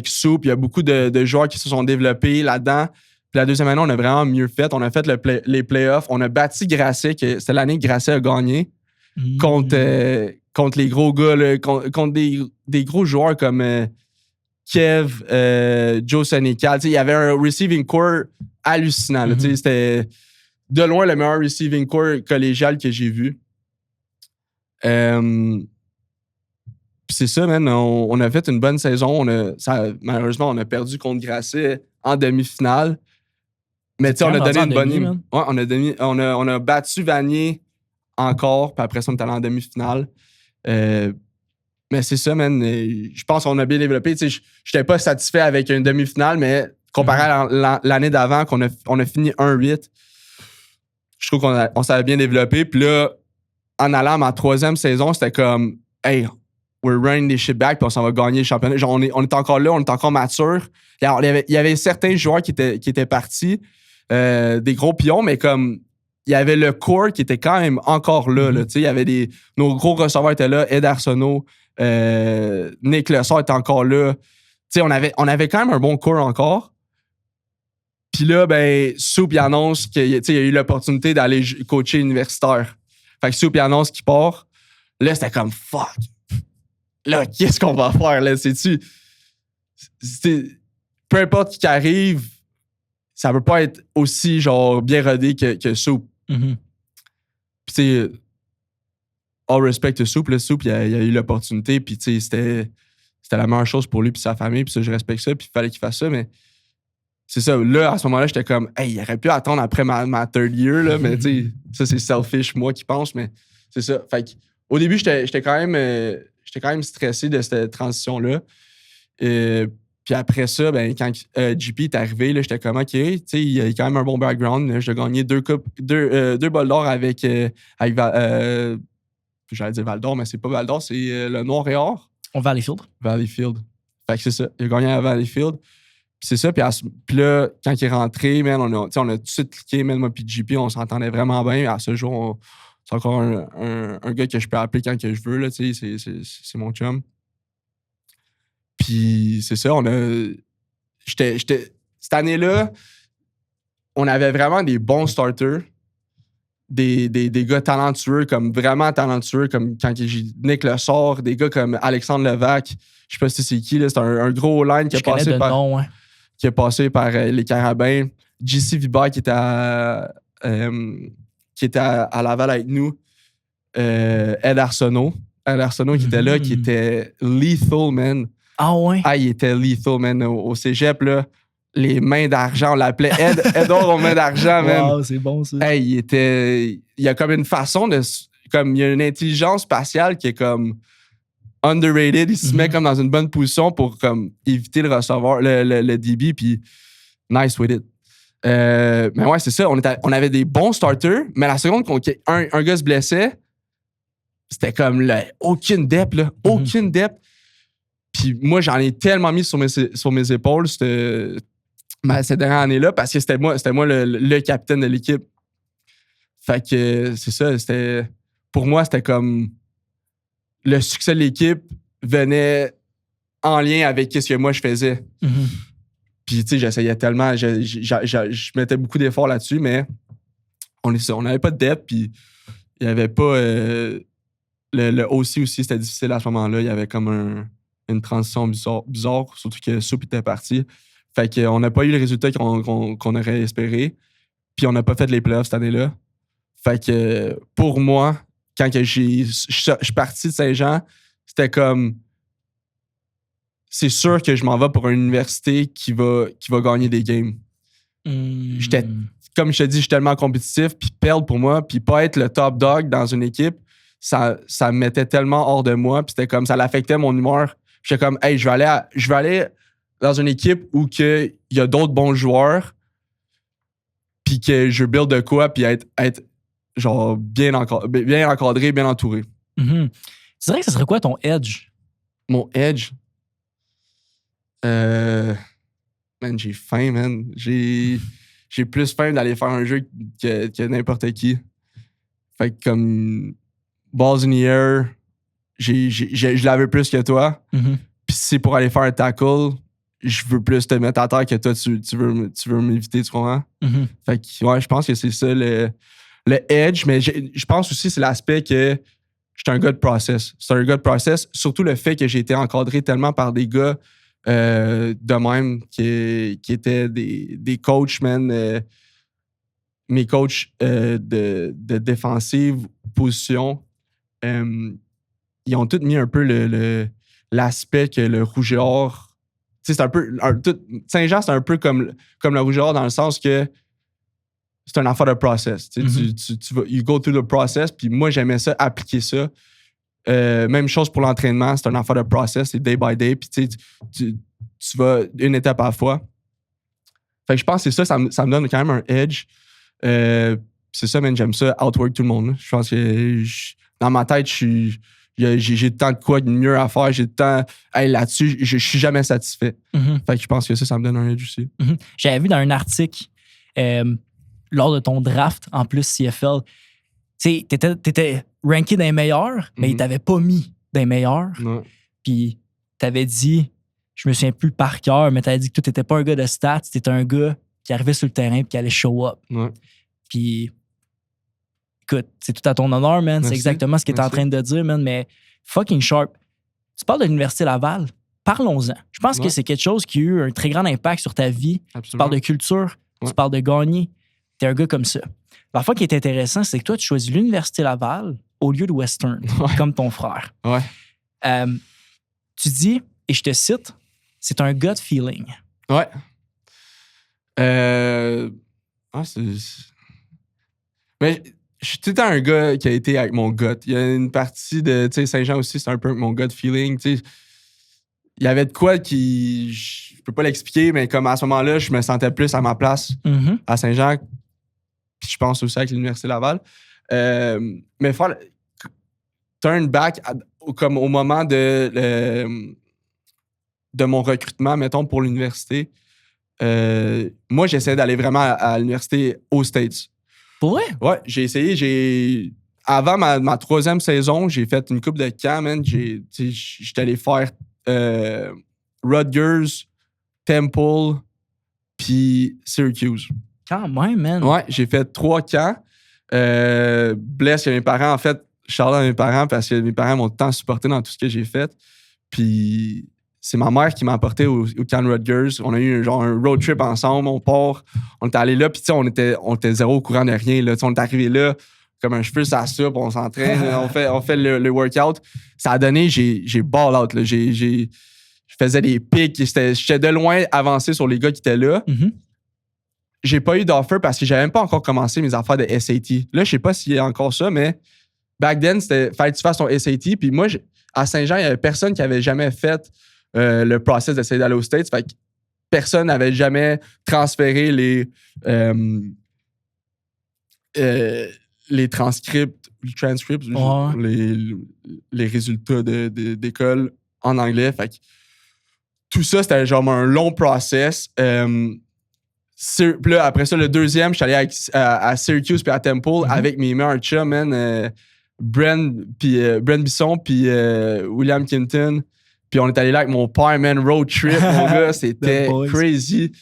A: Soup, il y a beaucoup de joueurs qui se sont développés là-dedans. Puis la deuxième année, on a vraiment mieux fait. On a fait les playoffs. On a battu Grasset, c'était l'année que Grasset a gagné contre les gros gars, là, contre des gros joueurs comme Kev, Joe Sonica. Il y avait un receiving core hallucinant. Là, c'était de loin le meilleur receiving core collégial que j'ai vu. Puis c'est ça, man. On a fait une bonne saison. Malheureusement, on a perdu contre Grasset en demi-finale. Mais tu sais, on a donné une bonne. Ouais, on a battu Vanier encore, puis après ça, on est allé en demi-finale. Mais c'est ça, man. Je pense qu'on a bien développé. Tu sais, je n'étais pas satisfait avec une demi-finale, mais comparé à l'année d'avant, qu'on a fini 1-8, je trouve qu'on s'avait bien développé. Puis là, en allant à ma troisième saison, c'était comme, hey, we're running this shit back, puis on s'en va gagner le championnat. Genre, on est encore là, on est encore mature. Il y avait certains joueurs qui étaient partis, des gros pions, mais comme il y avait le core qui était quand même encore là. Là, il y avait nos gros receveurs étaient là, Ed Arsenault, Nick Lessard était encore là. On avait quand même un bon core encore. Puis là, ben, Soup il annonce qu'il y a eu l'opportunité d'aller coacher universitaire. Fait que Soup il annonce qu'il part. Là, c'était comme fuck. Là, qu'est-ce qu'on va faire? Là? Peu importe qui arrive, ça peut pas être aussi genre bien rodé que Soup. Puis c'est all respect to Soup. Le Soup, il a eu l'opportunité. Puis c'était la meilleure chose pour lui et sa famille. Puis ça, je respecte ça. Puis il fallait qu'il fasse ça. Mais c'est ça. Là, à ce moment-là, j'étais comme, hey, il aurait pu attendre après ma third year. Là, mais tu sais, ça, c'est selfish, moi qui pense. Mais c'est ça. Fait que, au début, j'étais quand même stressé de cette transition-là. Puis après ça, ben, quand JP est arrivé, là, j'étais comme, OK, il a quand même un bon background. J'ai gagné deux bols d'or avec j'allais dire Val d'Or, mais c'est pas Val d'Or, c'est le Noir et Or.
B: Valleyfield.
A: Valleyfield. Fait que c'est ça. Il a gagné à Valleyfield. Puis c'est ça. Puis là, quand il est rentré, man, on a tout de suite cliqué, man, moi puis JP, on s'entendait vraiment bien. À ce jour, c'est encore un gars que je peux appeler quand que je veux. Là, c'est mon chum. Puis c'est ça, cette année-là, on avait vraiment des bons starters, des gars talentueux, comme vraiment talentueux, comme quand j'ai Nick Lessard, des gars comme Alexandre Levac, je sais pas si c'est qui, là, c'est un gros line qui a passé par les Carabins. JC Vibert qui était à Laval avec nous. Ed Arsenault qui était là, qui était lethal, man.
B: Ah ouais?
A: Ah, il était lethal, man. Au cégep, là, les mains d'argent, on l'appelait Edouard aux mains d'argent, man.
B: Wow, c'est bon, ça.
A: Hey, il y a comme une façon il y a une intelligence spatiale qui est comme underrated. Il se met comme dans une bonne position pour comme éviter le receveur, le DB, puis nice with it. Mais ouais, c'est ça. On avait des bons starters, mais la seconde qu'un gars se blessait, c'était comme aucune depth, là. Aucune depth. Puis moi, j'en ai tellement mis sur mes épaules cette dernière année-là parce que c'était moi le capitaine de l'équipe. Fait que c'est ça. Pour moi, c'était comme le succès de l'équipe venait en lien avec ce que moi je faisais. Puis tu sais, j'essayais tellement, je mettais beaucoup d'efforts là-dessus, mais on n'avait pas de depth, puis il n'y avait pas le OC aussi, c'était difficile à ce moment-là. Il y avait comme une transition bizarre, surtout que Soup était parti. Fait qu'on n'a pas eu le résultat qu'on aurait espéré. Puis on n'a pas fait les playoffs cette année-là. Fait que pour moi, quand je suis parti de Saint-Jean, c'était comme... C'est sûr que je m'en vais pour une université qui va gagner des games. Comme je te dis, je suis tellement compétitif, puis perdre pour moi, puis pas être le top dog dans une équipe, ça me mettait tellement hors de moi, puis c'était comme, ça l'affectait mon humeur. J'étais comme, hey, je vais aller dans une équipe où il y a d'autres bons joueurs, puis que je build de quoi, puis être genre bien encadré, bien entouré.
B: Mm-hmm. Tu dirais que ce serait quoi ton edge?
A: Mon edge? Man, j'ai faim, man. J'ai plus faim d'aller faire un jeu que n'importe qui. Fait que comme balls in the air, je la veux plus que toi.
B: Mm-hmm.
A: Puis si c'est pour aller faire un tackle, je veux plus te mettre à terre que toi, tu veux m'éviter, tu comprends?
B: Mm-hmm.
A: Fait que ouais, je pense que c'est ça le edge, mais je pense aussi que c'est l'aspect que j'étais un gars de process. C'est un gars de process, surtout le fait que j'ai été encadré tellement par des gars de même qui étaient des coachs, man. Mes coachs de défensive, position, ils ont tous mis un peu l'aspect que le rouge et or. Tu sais, c'est un peu. Saint-Jean, c'est un peu comme le rouge et or dans le sens que c'est un affaire de process. Tu sais, tu vas, you go through the process, puis moi, j'aimais ça, appliquer ça. Même chose pour l'entraînement, c'est un affaire de process, c'est day by day, puis tu vas une étape à la fois. Fait que je pense que c'est ça me donne quand même un edge. C'est ça, man, j'aime ça, outwork tout le monde. Là. Je pense que dans ma tête, j'ai tant de quoi de mieux à faire, j'ai tant. Hey, là-dessus, je suis jamais satisfait.
B: Mm-hmm.
A: Fait que je pense que ça me donne un edge aussi.
B: Mm-hmm. J'avais vu dans un article, lors de ton draft, en plus CFL, tu sais, t'étais ranké dans les meilleurs, mais ils t'avaient pas mis dans les meilleurs.
A: Ouais.
B: Puis t'avais dit, je me souviens plus par cœur, mais t'avais dit que toi, t'étais pas un gars de stats, t'étais un gars qui arrivait sur le terrain et qui allait show up.
A: Ouais.
B: Puis, écoute, c'est tout à ton honneur, man.
A: Merci.
B: C'est exactement ce que t'es en train de dire, man, mais fucking sharp. Tu parles de l'Université Laval, parlons-en. Je pense que c'est quelque chose qui a eu un très grand impact sur ta vie.
A: Absolument.
B: Tu parles de culture, tu parles de gagner. T'es un gars comme ça. La fois qui est intéressant, c'est que toi, tu choisis l'Université Laval au lieu de Western, comme ton frère.
A: Ouais.
B: Tu dis, et je te cite, c'est un gut feeling.
A: Ouais. Mais je suis tout le temps un gars qui a été avec mon gut. Il y a une partie de Saint-Jean aussi, c'est un peu mon gut feeling. Il y avait de quoi qui. Je peux pas l'expliquer, mais comme à ce moment-là, je me sentais plus à ma place à Saint-Jean. Puis je pense aussi avec l'Université Laval. Mais faire turn back comme au moment de mon recrutement, mettons, pour l'université, moi, j'essayais d'aller vraiment à l'université aux States.
B: Pour vrai?
A: Ouais, j'ai essayé. Avant ma troisième saison, j'ai fait une coupe de camp, man. J'étais allé faire Rutgers, Temple, puis Syracuse.
B: Quand même, man.
A: Ouais, j'ai fait 3 camps. Bless, il y a mes parents, en fait, Charles à mes parents, parce que mes parents m'ont tant supporté dans tout ce que j'ai fait. Puis c'est ma mère qui m'a apporté au camp Rutgers. On a eu un road trip ensemble, on part, on était allé là, puis on était zéro au courant de rien. Là. On est arrivé là, comme un cheveu sur la soupe, on s'entraîne, on fait le workout. Ça a donné, j'ai ball out. Là. Je faisais des pics, j'étais de loin avancé sur les gars qui étaient là.
B: Mm-hmm.
A: J'ai pas eu d'offer parce que j'avais même pas encore commencé mes affaires de SAT. Là, je sais pas s'il y a encore ça, mais back then, fallait que tu fasses ton SAT. Puis moi, à Saint-Jean, il y avait personne qui avait jamais fait le process d'essayer d'aller aux States. Fait que personne n'avait jamais transféré les transcripts, les résultats d'école en anglais. Fait que tout ça, c'était genre un long process. Puis là, après ça, le deuxième, je suis allé à Syracuse puis à Temple avec mes meilleurs chums, man. Bren Bisson puis William Kinton. Puis on est allé là avec mon père, man. Road trip, mon gars. C'était crazy.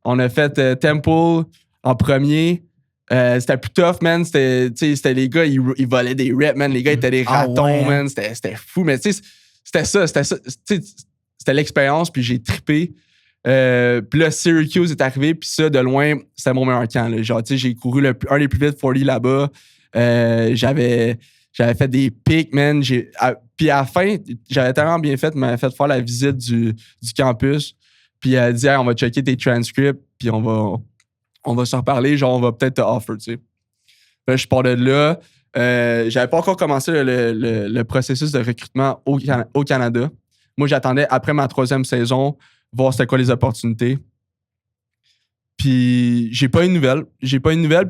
A: On a fait Temple en premier. C'était plus tough, man. C'était les gars, ils volaient des reps, man. Les gars étaient des ratons, man. C'était fou. Mais tu sais, c'était ça. C'était l'expérience, puis j'ai trippé. Puis là, Syracuse est arrivé, puis ça, de loin, c'était mon meilleur camp. Là. Genre, tu sais, j'ai couru un des plus vite 40 là-bas. J'avais fait des pics, man. Puis Puis à la fin, j'avais tellement bien fait, il m'avait fait faire la visite du campus. Puis elle a dit, hey, on va checker tes transcripts, puis on va se reparler, genre, on va peut-être te offer, tu sais. Là, je pars de là. J'avais pas encore commencé le processus de recrutement au Canada. Moi, j'attendais, après ma 3e saison, voir c'était quoi les opportunités. Puis j'ai pas une nouvelle.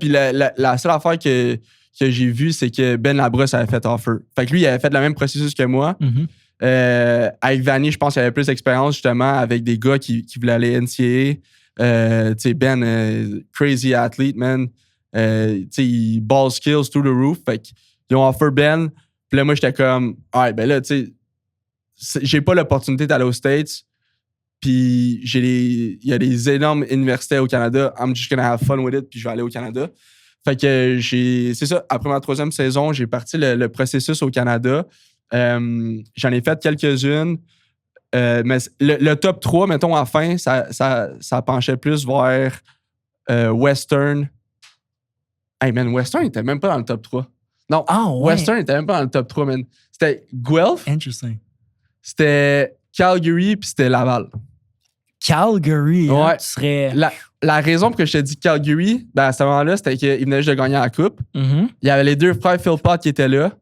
A: Puis la seule affaire que j'ai vue, c'est que Ben Labrosse avait fait offer. Fait que lui, il avait fait le même processus que moi.
B: Mm-hmm.
A: Avec Vanny, je pense qu'il avait plus d'expérience justement avec des gars qui voulaient aller NCAA. Tu sais, Ben, crazy athlete, man. Tu sais, ball skills through the roof. Fait qu'ils ont offer Ben. Puis là, moi, j'étais comme, alright, ben là, tu sais, j'ai pas l'opportunité d'aller aux States. Puis il y a des énormes universités au Canada. I'm just gonna have fun with it. Puis je vais aller au Canada. Fait que c'est ça. Après ma 3e saison, j'ai parti le processus au Canada. J'en ai fait quelques-unes. Mais le top 3, mettons, à la fin, ça penchait plus vers Western. Hey, man, Western était même pas dans le top 3. Non,
B: ouais.
A: Western était même pas dans le top 3, man. C'était Guelph.
B: Interesting.
A: C'était Calgary, puis c'était Laval.
B: Calgary,
A: ouais.
B: Hein, tu serais...
A: La raison pour que je te dis Calgary, ben à ce moment-là, c'était qu'il venait juste de gagner la coupe.
B: Mm-hmm.
A: Il y avait les 2 frères Philpott qui étaient là.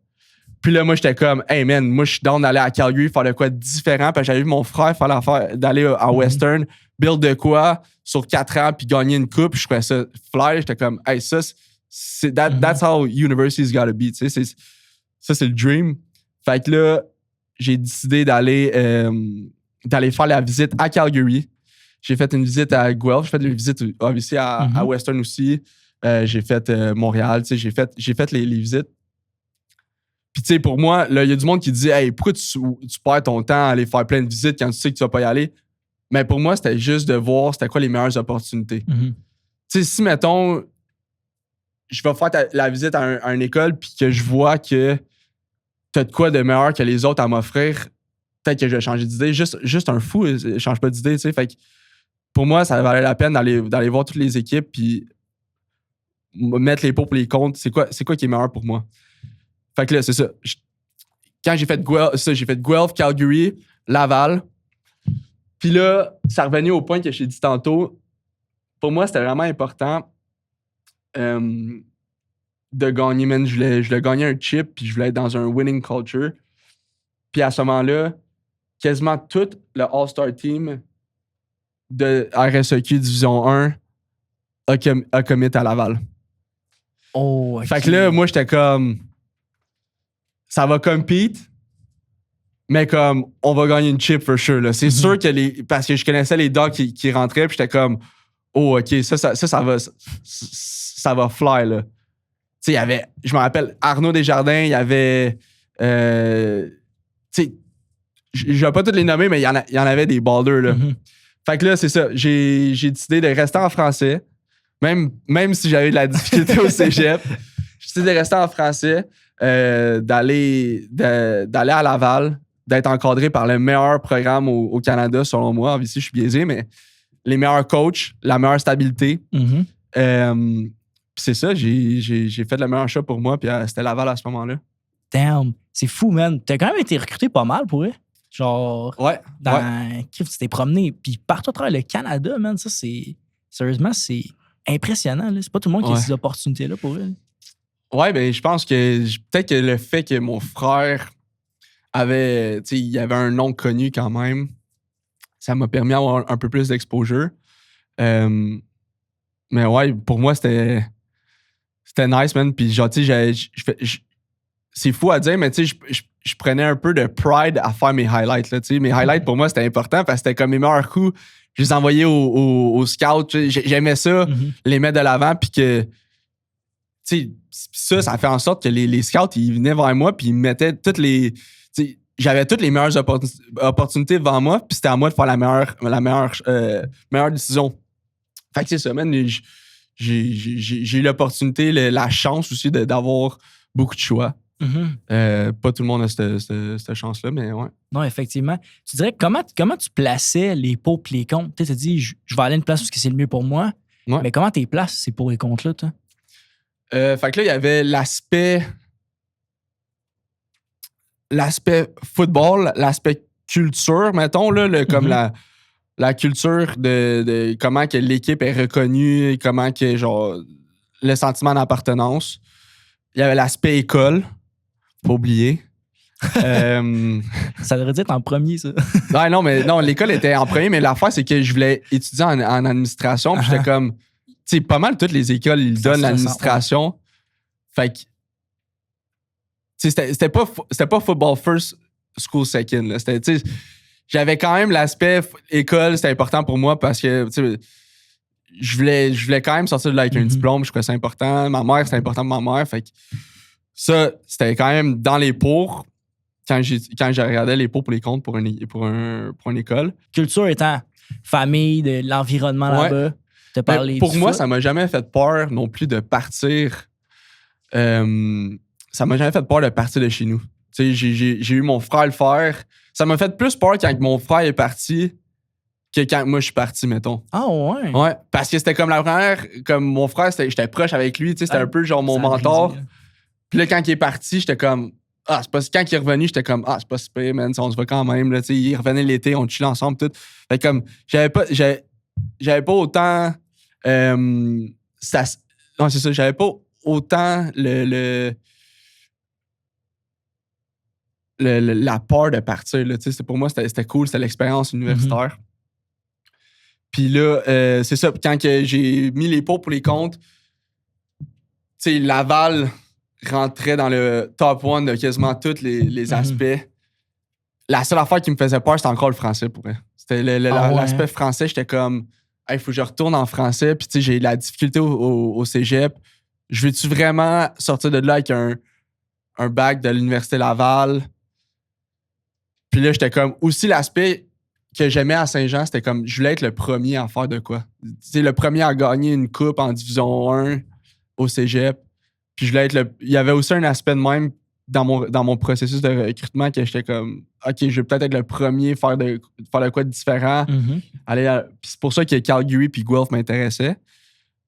A: Puis là, moi, j'étais comme, hey man, moi, je suis down d'aller à Calgary, faire de quoi de différent. Puis j'avais vu mon frère faire l'affaire d'aller à Western, build de quoi sur 4 ans, puis gagner une coupe. Je trouvais ça fly. J'étais comme, hey, ça, that's how universities gotta be. Tu sais, ça, c'est le dream. Fait que là, j'ai décidé d'aller faire la visite à Calgary. J'ai fait une visite à Guelph. J'ai fait une visite ici à Western aussi. J'ai fait Montréal. Tu sais, j'ai fait les visites. Puis, tu sais, pour moi, il y a du monde qui dit, hey, pourquoi tu perds ton temps à aller faire plein de visites quand tu sais que tu vas pas y aller? Mais pour moi, c'était juste de voir c'était quoi les meilleures opportunités.
B: Mm-hmm.
A: Tu sais, si, mettons, je vais faire la visite à une école puis que je vois que t'as de quoi de meilleur que les autres à m'offrir, peut-être que je vais changer d'idée. Juste un fou, il change pas d'idée, tu sais. Fait que pour moi, ça valait la peine d'aller voir toutes les équipes puis mettre les pour les contre. C'est quoi qui est meilleur pour moi? Fait que là, c'est ça. Quand j'ai fait Guelph, Calgary, Laval. Puis là, ça revenait au point que j'ai dit tantôt. Pour moi, c'était vraiment important de gagner, man. Je voulais gagner un chip, puis je voulais être dans un winning culture. Puis à ce moment-là, quasiment tout le All-Star Team de RSEQ Division 1 a commit à Laval.
B: Oh, okay.
A: Fait que là, moi, j'étais comme... Ça va compete, mais comme, on va gagner une chip for sure. Là. C'est sûr que parce que je connaissais les dogs qui rentraient, puis j'étais comme, oh, OK, ça va fly, là. Tu sais, il y avait, je me rappelle, Arnaud Desjardins, il y avait, tu sais, je vais pas tous les nommer, mais il y en avait des ballers, là.
B: Mm-hmm.
A: Fait que là, c'est ça. J'ai décidé de rester en français, même si j'avais de la difficulté au cégep. J'ai décidé de rester en français. D'aller à Laval, d'être encadré par le meilleur programme au Canada, selon moi. Ici, je suis biaisé, mais les meilleurs coachs, la meilleure stabilité.
B: Mm-hmm.
A: Puis c'est ça, j'ai fait le meilleur choix pour moi, puis c'était Laval à ce moment-là.
B: Damn, c'est fou, man. T'as quand même été recruté pas mal pour eux. Genre,
A: ouais.
B: Tu t'es promené, puis partout à travers le Canada, man. Ça, sérieusement, c'est impressionnant. Là. C'est pas tout le monde qui a ces opportunités-là pour eux.
A: Ouais, ben je pense que peut-être que le fait que mon frère avait, tu sais, il avait un nom connu quand même, ça m'a permis d'avoir un peu plus d'exposure. Mais ouais, pour moi, c'était nice, man. Puis genre, tu sais, c'est fou à dire, mais tu sais, je prenais un peu de pride à faire mes highlights, là, tu sais. Mes highlights, pour moi, c'était important parce que c'était comme mes meilleurs coups. Je les envoyais aux scouts. J'aimais ça, les mettre de l'avant, puis que ça fait en sorte que les scouts, ils venaient vers moi puis ils me mettaient toutes les... J'avais toutes les meilleures opportunités devant moi, puis c'était à moi de faire la meilleure décision. Fait que c'est ça, man. J'ai eu l'opportunité, la chance aussi d'avoir beaucoup de choix. Pas tout le monde a cette chance-là, mais ouais.
B: Non, effectivement. Tu dirais, comment tu plaçais les pour et les contre? Tu as dit, je vais aller à une place parce que c'est le mieux pour moi. Ouais. Mais comment tu les places, ces pour et contre-là, toi?
A: Fait que là, il y avait l'aspect l'aspect football, l'aspect culture, mettons, là, comme la culture de comment que l'équipe est reconnue, comment que, genre, le sentiment d'appartenance. Il y avait l'aspect école, faut pas oublier.
B: Ça devrait être en premier, ça.
A: Ouais, non, l'école était en premier, mais l'affaire, c'est que je voulais étudier en administration, puis j'étais comme, tu sais, pas mal toutes les écoles, ils donnent l'administration. Fait que, tu sais, c'était pas football first, school second, là. C'était, tu sais, j'avais quand même l'aspect école, c'était important pour moi parce que, tu sais, je voulais quand même sortir de là avec un diplôme, je trouvais ça important. Ma mère, c'était important pour ma mère, fait que ça, c'était quand même dans les pours. Quand j'ai regardé les pots pour les comptes pour une école.
B: Culture étant famille, de l'environnement là-bas. T'as parlé
A: pour moi,
B: foot.
A: ça m'a jamais fait peur non plus de partir. Ça m'a jamais fait peur de partir de chez nous. Tu sais, j'ai eu mon frère le faire. Ça m'a fait plus peur quand mon frère est parti que quand moi je suis parti, mettons.
B: Ah ouais?
A: Ouais, parce que c'était comme la première, comme mon frère, j'étais proche avec lui, tu sais, c'était un peu genre mon mentor. Puis là, quand il est parti, j'étais comme, c'est pas, quand il est revenu, j'étais comme, c'est pas super, man, on se voit quand même, là, tu sais, il revenait l'été, on chillait ensemble, tout. Fait comme, j'avais pas autant, non, c'est ça, j'avais pas autant la peur de partir, là, tu sais, pour moi, c'était cool, c'était l'expérience universitaire. Puis là, c'est ça, quand que j'ai mis les pots pour les comptes, tu sais, Laval rentrait dans le top one de quasiment tous les aspects. La seule affaire qui me faisait peur, c'était encore le français, pour vrai. C'était l'aspect français, j'étais comme, il faut que je retourne en français, puis tu sais, j'ai la difficulté au cégep. Je veux-tu vraiment sortir de là avec un bac de l'Université Laval? Puis là, j'étais comme, aussi l'aspect que j'aimais à Saint-Jean, c'était comme, je voulais être le premier à faire de quoi. Tu sais, le premier à gagner une coupe en division 1 au cégep. Puis je voulais être il y avait aussi un aspect de même dans mon processus de recrutement que j'étais comme, OK, je vais peut-être être le premier à faire de quoi de différent. Puis c'est pour ça que Calgary puis Guelph m'intéressaient.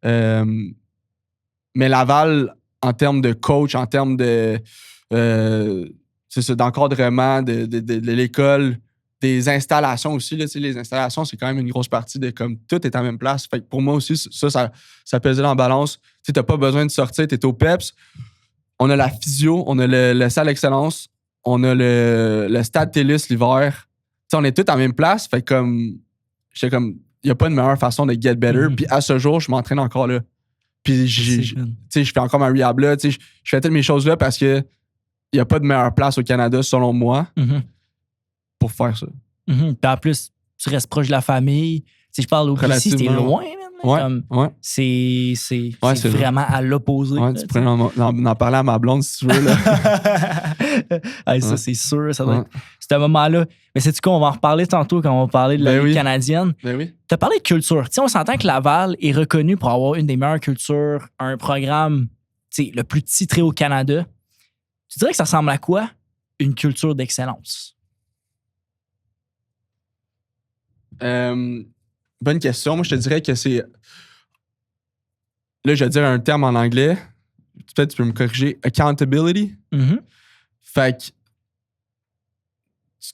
A: Mais Laval, en termes de coach, en termes de d'encadrement de l'école, des installations aussi. Là, les installations, c'est quand même une grosse partie de comme tout est à la même place. Fait que pour moi aussi, ça pesait dans la balance. Tu n'as pas besoin de sortir, tu es au PEPS. On a la physio, on a le salle excellence, on a le stade TELUS l'hiver. T'sais, on est tous à la même place. Fait que j'étais comme, il n'y a pas de meilleure façon de get better. Puis à ce jour, je m'entraîne encore là. Puis je fais encore ma rehab là. Je fais toutes mes choses là parce que il n'y a pas de meilleure place au Canada, selon moi, pour faire ça.
B: Puis en plus, tu restes proche de la famille. Si je parle au ici, c'était loin, même. C'est vraiment à l'opposé.
A: Ouais, tu pourrais en parler à ma blonde si tu veux. Là.
B: Ça, c'est sûr. Ça doit être ce moment-là. Mais c'est-tu quoi? On va en reparler tantôt quand on va parler de la Ligue canadienne.
A: Oui.
B: Tu as parlé de culture. T'sais, on s'entend que Laval est reconnu pour avoir une des meilleures cultures, un programme le plus titré au Canada. Tu dirais que ça ressemble à quoi? Une culture d'excellence.
A: Bonne question. Moi, je te dirais que c'est... Là, je vais dire un terme en anglais. Peut-être tu peux me corriger. Accountability. Fait que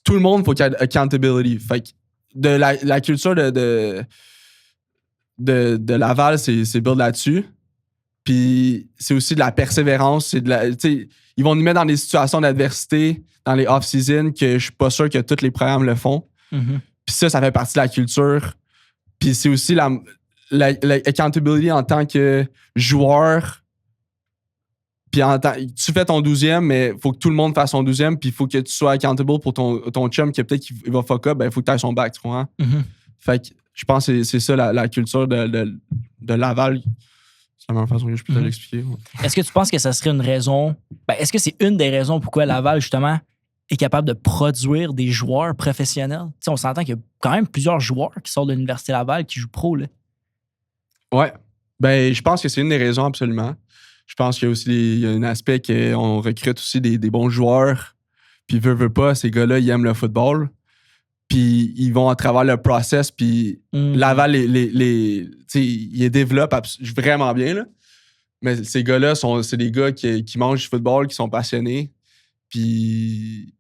A: tout le monde, il faut qu'il y ait accountability. Fait que de la culture de Laval, c'est build là-dessus. Puis c'est aussi de la persévérance. Ils vont nous mettre dans des situations d'adversité, dans les off-season, que je suis pas sûr que tous les programmes le font. Puis ça fait partie de la culture. Puis c'est aussi la accountability en tant que joueur. Puis tu fais ton 12e, mais il faut que tout le monde fasse son 12e. Puis il faut que tu sois accountable pour ton chum qui peut-être qu'il va fuck up. Il faut que tu aies son bac, tu vois. Fait que je pense que c'est ça la culture de Laval. C'est la meilleure façon que je peux te l'expliquer. Ouais.
B: Est-ce que tu penses que ça serait une raison... est-ce que c'est une des raisons pourquoi Laval, justement, est capable de produire des joueurs professionnels? T'sais, on s'entend qu'il y a quand même plusieurs joueurs qui sortent de l'Université Laval qui jouent pro. Là.
A: Ouais. Je pense que c'est une des raisons, absolument. Je pense qu'il y a aussi un aspect qu'on recrute aussi des bons joueurs. Puis veut pas, ces gars-là, ils aiment le football. Puis ils vont à travers le process. Puis Laval, ils les développent vraiment bien. Là. Mais ces gars-là, c'est des gars qui mangent du football, qui sont passionnés. Puis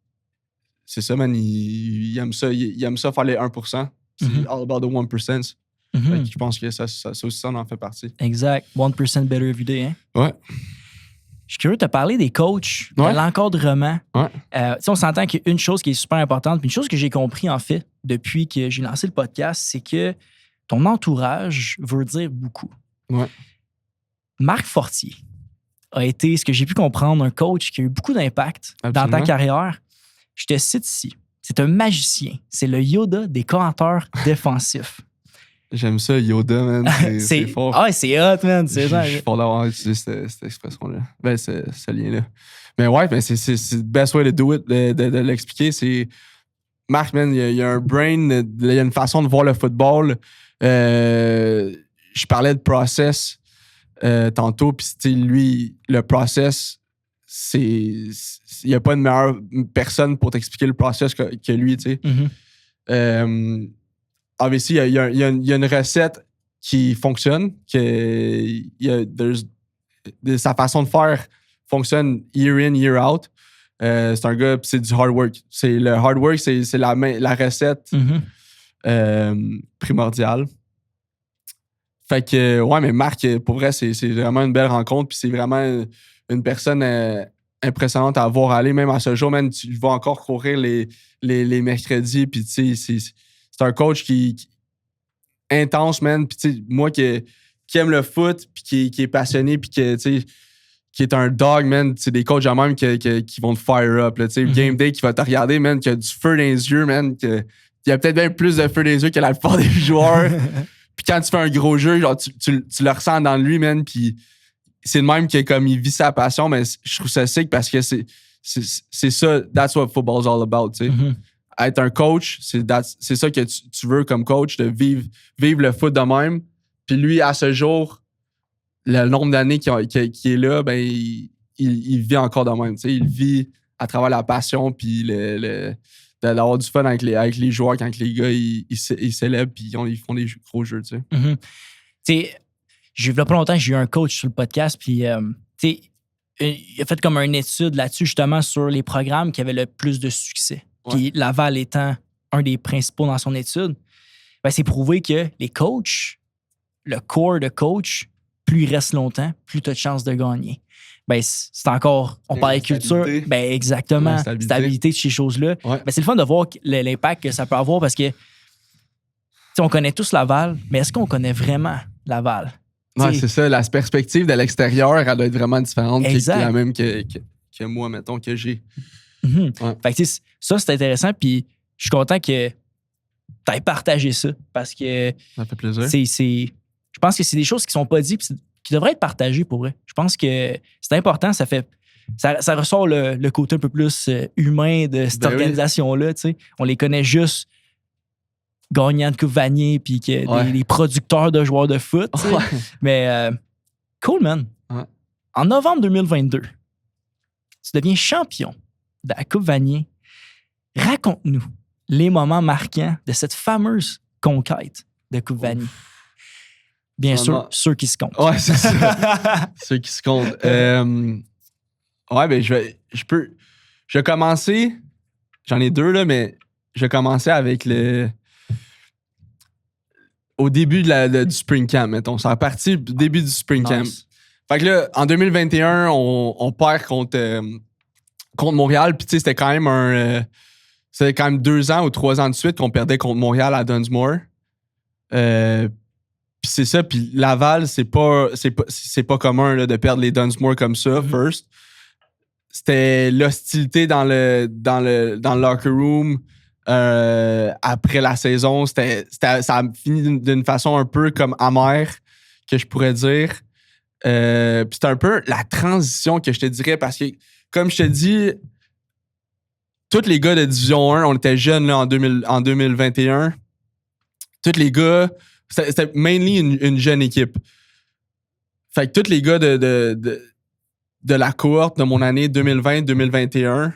A: c'est ça, man. Il aime ça. Il aime ça faire les 1%. C'est all about the 1%. Fait que je pense que ça aussi, ça en fait partie.
B: Exact. 1% better every day, hein?
A: Ouais.
B: Je suis curieux de te parler des coachs, de l'encadrement.
A: Ouais.
B: On s'entend qu'une chose qui est super importante, puis une chose que j'ai compris, en fait, depuis que j'ai lancé le podcast, c'est que ton entourage veut dire beaucoup.
A: Ouais.
B: Marc Fortier a été, ce que j'ai pu comprendre, un coach qui a eu beaucoup d'impact dans ta carrière. Je te cite ici. C'est un magicien. C'est le Yoda des commentateurs défensifs.
A: J'aime ça, Yoda, man. C'est fort.
B: Ah, c'est hot, man.
A: Je suis fort d'avoir utilisé cette expression-là. Ben, ce lien-là. Mais ouais, ben, c'est le best way to do it, de l'expliquer. C'est Marc, man, il y a un brain, il y a une façon de voir le football. Je parlais de process tantôt, puis lui, le process, il n'y a pas de meilleure personne pour t'expliquer le process que lui, tu sais. Obviously, il y a une recette qui fonctionne, sa façon de faire fonctionne year in, year out. C'est un gars, c'est du hard work. Le hard work, c'est la recette primordiale. Fait que, ouais, mais Marc, pour vrai, c'est vraiment une belle rencontre, puis c'est vraiment une personne impressionnante à voir aller. Même à ce jour, man, tu vas encore courir les mercredis, puis tu sais, c'est un coach qui intense, man. Puis, tu sais, moi qui aime le foot, puis qui est passionné, puis qui est un dog, man. C'est des coachs à même qui vont te fire up. Tu sais, Game Day qui va te regarder, man, qui a du feu dans les yeux, man. Il y a peut-être bien plus de feu dans les yeux que la plupart des joueurs. Puis quand tu fais un gros jeu, genre, tu le ressens dans lui, man. Puis c'est le même que comme il vit sa passion, mais je trouve ça sick parce que c'est ça, that's what football's all about, tu sais. Être un coach, c'est ça que tu veux comme coach, de vivre le foot de même. Puis lui, à ce jour, le nombre d'années qu'il est là, ben il vit encore de même. T'sais. Il vit à travers la passion puis d'avoir du fun avec les joueurs quand les gars ils célèbrent puis ils font des gros jeux. Tu
B: sais, il y a pas longtemps, j'ai eu un coach sur le podcast, puis il a fait comme une étude là-dessus, justement, sur les programmes qui avaient le plus de succès. Puis Laval étant un des principaux dans son étude, ben, c'est prouvé que les coachs, le corps de coach, plus il reste longtemps, plus tu as de chances de gagner. Ben, c'est encore, on parle de culture, ben exactement, stabilité de ces choses-là. Ouais. Ben, c'est le fun de voir l'impact que ça peut avoir parce que on connaît tous Laval, mais est-ce qu'on connaît vraiment Laval?
A: Ouais, c'est ça, la perspective de l'extérieur, elle doit être vraiment différente que la même que moi, mettons, que j'ai.
B: Ouais. Fait que ça, c'est intéressant, puis je suis content que tu aies partagé ça parce que
A: ça fait plaisir.
B: Je pense que c'est des choses qui sont pas dites qui devraient être partagées pour vrai. Je pense que c'est important, ça ressort le côté un peu plus humain de cette organisation-là. T'sais. On les connaît juste gagnant de Coupe Vanier puis les producteurs de joueurs de foot. Ouais. Mais cool, man. Ouais. En novembre 2022, tu deviens champion de la Coupe Vanier. Raconte-nous les moments marquants de cette fameuse conquête de Coupe Vanier. Bien sûr, ceux qui se comptent.
A: Ouais, c'est ça. Ceux qui se comptent. Ouais, ben, je vais commencer. J'en ai deux, là, mais je vais commencer avec au début du Spring Camp, mettons. C'est parti du début du Spring Camp. Fait que là, en 2021, on perd contre Montréal. Puis, tu sais, c'était quand même c'était quand même 2 ans ou 3 ans de suite qu'on perdait contre Montréal à Dunsmore. Puis c'est ça. Puis Laval, c'est pas commun là, de perdre les Dunsmore comme ça, first. C'était l'hostilité dans le locker room après la saison. Ça a fini d'une façon un peu comme amère, que je pourrais dire. Puis c'était un peu la transition que je te dirais parce que, comme je te dis, tous les gars de Division 1, on était jeunes là, en 2021. Tous les gars, c'était mainly une jeune équipe. Fait que tous les gars de la cohorte de mon année 2020-2021,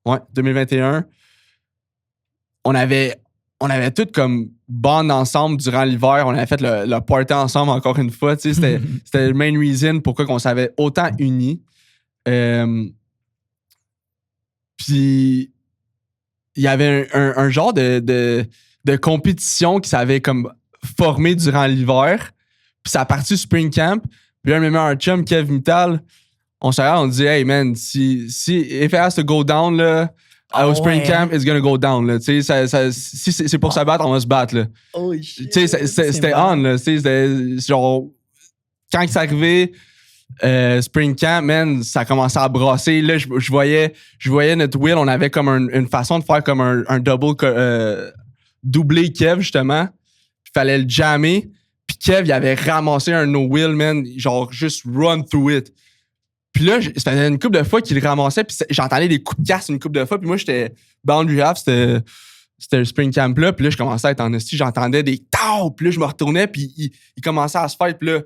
A: ouais, 2021, on avait tout comme band ensemble durant l'hiver. On avait fait le party ensemble encore une fois. Tu sais, c'était le main reason pourquoi on s'avait autant unis. Puis il y avait un genre de compétition qui s'avait comme formé durant l'hiver. Puis ça a parti Spring Camp. Puis un de mes meilleurs chums, Kev Mittal, on se regarde, on dit, hey man, si if it has to go down, là, au Spring Camp, it's gonna go down, là. Tu sais, si c'est pour se battre, on va se battre, là.
B: Oh shit.
A: Tu sais, c'était on, là. Tu sais, c'était genre, quand c'est arrivé, Spring Camp, man, ça commençait à brasser. Là, je voyais notre wheel, on avait comme une façon de faire comme un doublé Kev, justement. Il fallait le jammer. Puis Kev, il avait ramassé un no-wheel, man, genre juste run through it. Puis là, ça faisait une couple de fois qu'il le ramassait, puis j'entendais des coups de casse une couple de fois, puis moi, j'étais boundary half, c'était le Spring Camp là, puis là, je commençais à être en esti, j'entendais des tao, puis là, je me retournais, puis il commençait à se faire, puis là,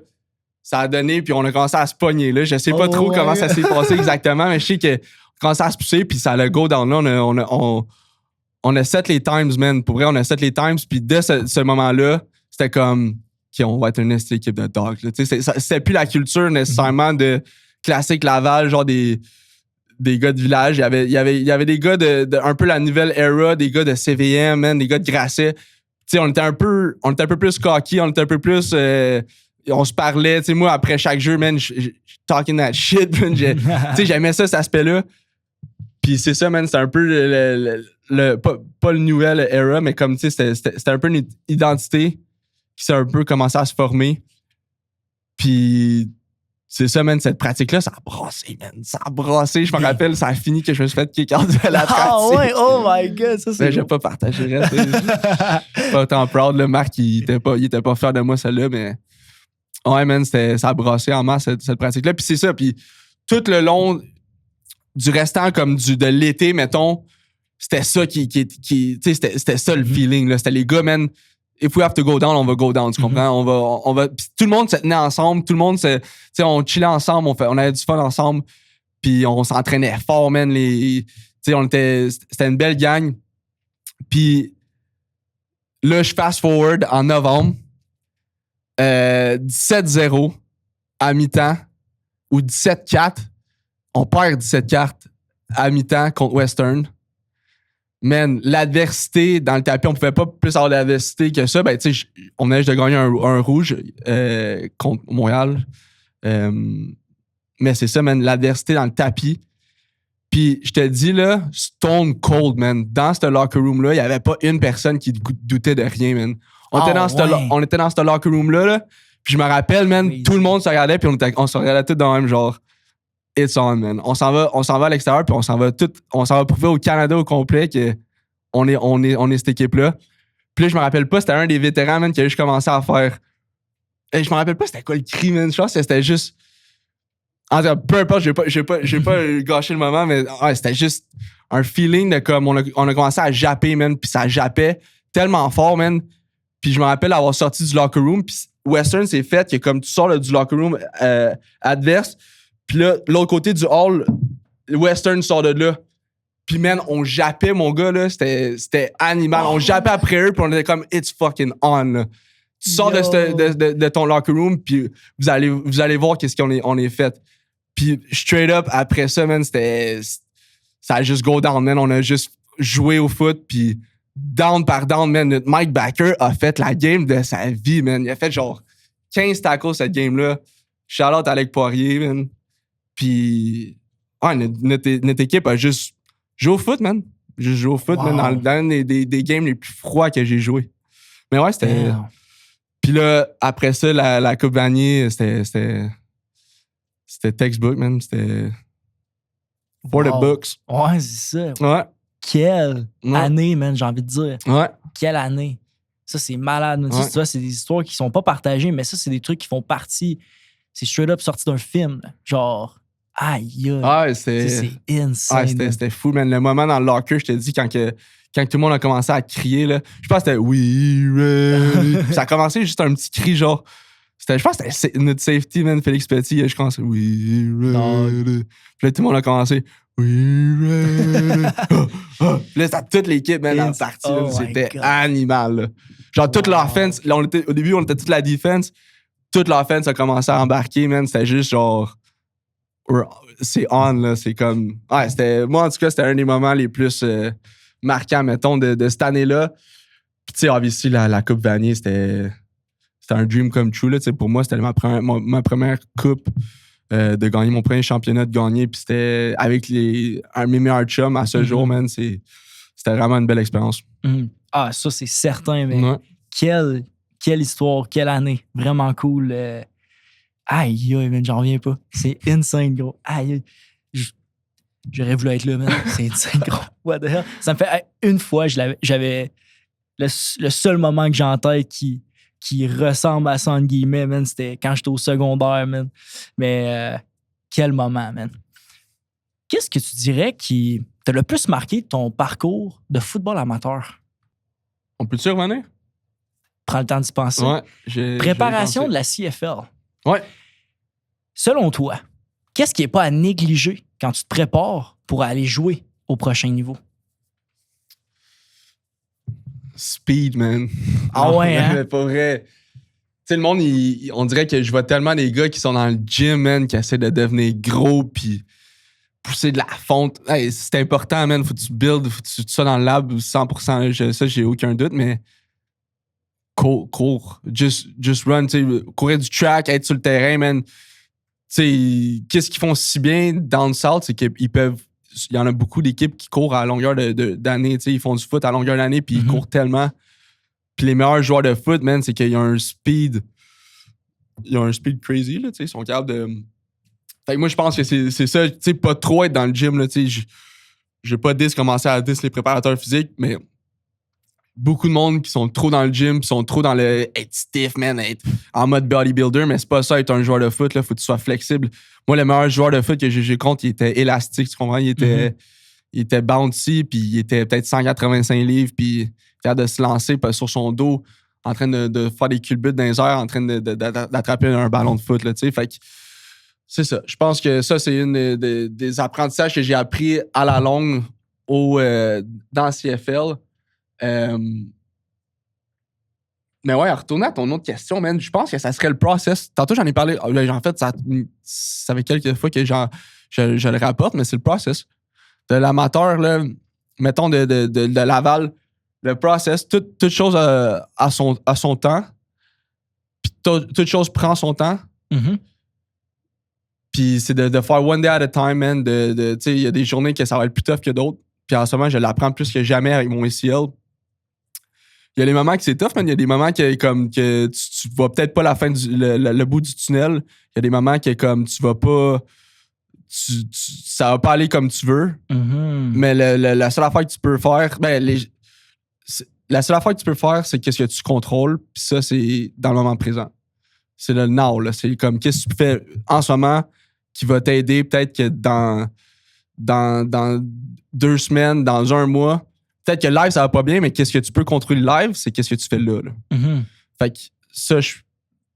A: ça a donné, puis on a commencé à se pogner, là. Je sais pas trop comment ça s'est passé exactement, mais je sais qu'on commençait à se pousser, puis ça allait go down là, on a set les times, man. Pour vrai, on a set les times, puis dès ce moment-là, c'était comme, OK, on va être une équipe de dogs, là. Tu sais, c'était plus la culture nécessairement de classique Laval, genre des gars de village. Il y avait des gars de un peu la nouvelle era, des gars de CVM, man, des gars de Grasset. Tu sais, on était un peu plus cocky, on était un peu plus... on se parlait. Tu sais, moi, après chaque jeu, man, talking that shit, man. Tu sais, j'aimais ça, cet aspect-là. Puis c'est ça, man, c'était un peu pas le nouvel era, mais comme, tu sais, c'était un peu une identité qui s'est un peu commencé à se former. Puis c'est ça, man, cette pratique-là, ça a brassé, man. Ça a brassé. Je me rappelle, ça a fini que je me suis fait kick out de la pratique.
B: Ah ouais, oh my God, ça c'est...
A: Ben, je vais pas partager le reste. Je suis pas tant proud. Le Marc, il était pas fier de moi, celle-là, mais... Ouais, man, ça a brassé en masse, cette pratique-là. Puis c'est ça, puis tout le long du restant, comme de l'été, mettons, c'était ça qui tu sais, c'était ça le feeling, là. C'était les gars, man, if we have to go down, on va go down, tu comprends? On va puis tout le monde se tenait ensemble, tout le monde tu sais, on chillait ensemble, on avait du fun ensemble, puis on s'entraînait fort, man. Tu sais, c'était une belle gang. Puis là, je fast forward en novembre, 17-0 à mi-temps, ou 17-4, on perd 17-4 à mi-temps contre Western. Man, l'adversité dans le tapis, on pouvait pas plus avoir d'adversité que ça. Ben, tu sais, on venait juste de gagner un rouge contre Montréal. Mais c'est ça, man, l'adversité dans le tapis. Puis, je te dis, là, stone cold, man. Dans ce locker room-là, il y avait pas une personne qui doutait de rien, man. On était dans ce locker room-là, là, puis je me rappelle, man, tout le monde se regardait, puis on se regardait tous dans le même genre. It's on, man. On s'en va à l'extérieur, puis on s'en va prouver au Canada au complet qu'on est cette équipe-là. Puis là, je me rappelle pas, c'était un des vétérans, man, qui a juste commencé à faire. Et je me rappelle pas c'était quoi le cri, man. Je pense que c'était juste. En tout cas, peu importe, j'ai pas gâché le moment, mais ouais, c'était juste un feeling de comme on a commencé à japper, man, puis ça jappait tellement fort, man. Puis je me rappelle avoir sorti du locker room, puis Western, c'est fait que comme tu sors là, du locker room adverse, puis là, l'autre côté du hall, Western sort de là. Puis man, on jappait, mon gars, là, c'était animal. On jappait après eux, puis on était comme, it's fucking on, là. Tu sors de ton locker room, puis vous allez voir qu'est-ce qu'on est fait. Puis straight up, après ça, man, ça a juste go down, man. On a juste joué au foot, puis down par down, man, notre Mike Backer a fait la game de sa vie, man. Il a fait genre 15 tackles cette game-là. Shout-out à Alec Poirier, man. Puis, ouais, notre équipe a juste joué au foot, man. Juste joué au foot, man, dans des games les plus froids que j'ai joué. Mais ouais, c'était... Damn. Puis là, après ça, la Coupe Vanier, c'était textbook, man. C'était for the books.
B: Ouais, c'est ça.
A: Ouais.
B: Quelle année, man, j'ai envie de dire.
A: Ouais.
B: Quelle année. Ça, c'est malade.
A: Ouais.
B: Tu vois, c'est des histoires qui sont pas partagées, mais ça, c'est des trucs qui font partie. C'est straight up sorti d'un film. Là. Genre, aïe.
A: Ouais, c'est
B: insane.
A: Ouais, c'était fou, man. Le moment dans le locker, je te dis, quand tout le monde a commencé à crier, là, je pense que c'était We ready. Ça a commencé juste un petit cri, genre. Je pense que c'était notre safety, man, Félix Petit. Je commençais We ready. Puis là, tout le monde a commencé We ready. Puis là, c'était toute l'équipe, man, dans le parti. C'était animal, là. Genre, toute l'offense. Là, au début, on était toute la defense. Toute l'offense a commencé à embarquer, man. C'était juste genre. C'est on, là. C'est comme. Ouais, c'était. Moi, en tout cas, c'était un des moments les plus marquants, mettons, de cette année-là. Puis, tu sais, obviously, la Coupe Vanier, c'était un dream come true. Là. Pour moi, c'était ma première coupe de gagner, mon premier championnat de gagner. Puis, c'était avec un de mes meilleurs chums à ce jour, man. C'était vraiment une belle expérience.
B: Ah, ça, c'est certain, mais
A: Ouais.
B: quelle histoire, quelle année. Vraiment cool. Aïe, man, j'en reviens pas. C'est insane, gros. Aïe, j'aurais voulu être là, man. C'est insane, gros. What the hell? Ça me fait une fois, j'avais le seul moment que j'ai en tête qui ressemble à ça, entre guillemets, man, c'était quand j'étais au secondaire, man. Mais quel moment, man. Qu'est-ce que tu dirais qui t'a le plus marqué de ton parcours de football amateur?
A: On peut-tu revenir?
B: Prends le temps d'y penser.
A: Ouais.
B: Préparation de la CFL.
A: Ouais.
B: Selon toi, qu'est-ce qui n'est pas à négliger quand tu te prépares pour aller jouer au prochain niveau?
A: Speed, man.
B: Ah ouais, hein?
A: Mais pas vrai. Tu sais, le monde, on dirait que je vois tellement des gars qui sont dans le gym, man, qui essaient de devenir gros puis pousser de la fonte. Hey, c'est important, man. Faut que tu build, faut que tu sois dans le lab 100%. Ça, j'ai aucun doute, mais cours. Just run, tu sais, courir du track, être sur le terrain, man. Tu sais, qu'est-ce qu'ils font si bien dans le South, c'est qu'il y en a beaucoup d'équipes qui courent à longueur d'année. Tu sais, ils font du foot à longueur d'année, puis ils courent tellement. Puis les meilleurs joueurs de foot, man, c'est qu'il y a un speed. Ils ont un speed crazy, là, tu sais. Ils sont capables de. Fait que moi, je pense que c'est ça, tu sais, pas trop être dans le gym, là, tu sais. Je vais pas commencer à les préparateurs physiques, mais beaucoup de monde qui sont trop dans le gym, qui sont trop dans le être stiff, man, être en mode bodybuilder, mais c'est pas ça, être un joueur de foot, là, faut que tu sois flexible. Moi, le meilleur joueur de foot que j'ai contre, il était élastique, tu comprends? Il était bouncy, puis il était peut-être 185 livres, puis capable de se lancer sur son dos, en train de faire des culbutes dans les airs, en train d'attraper un ballon de foot, là, tu sais. Fait que c'est ça. Je pense que ça, c'est une des apprentissages que j'ai appris à la longue dans CFL. Mais ouais, retourner à ton autre question, man, je pense que ça serait le process. Tantôt, j'en ai parlé. En fait, ça fait quelques fois que je le rapporte, mais c'est le process. De l'amateur, là, mettons de Laval, le process, toute chose à son temps. Puis toute chose prend son temps. Puis c'est de faire one day at a time, man. Tu sais, il y a des journées que ça va être plus tough que d'autres. Puis en ce moment, je l'apprends plus que jamais avec mon ACL. Il y a des moments que c'est tough, man. Il y a des moments que tu vois peut-être pas la fin le bout du tunnel. Il y a des moments que comme tu vas pas. Ça va pas aller comme tu veux. Mais la seule affaire que tu peux faire, la seule affaire que tu peux faire, c'est qu'est-ce que tu contrôles. Puis ça, c'est dans le moment présent. C'est le now, là. C'est comme qu'est-ce que tu fais en ce moment qui va t'aider peut-être que dans 2 semaines, dans 1 mois. Peut-être que live, ça va pas bien, mais qu'est-ce que tu peux contrôler live, c'est qu'est-ce que tu fais là. Fait que ça,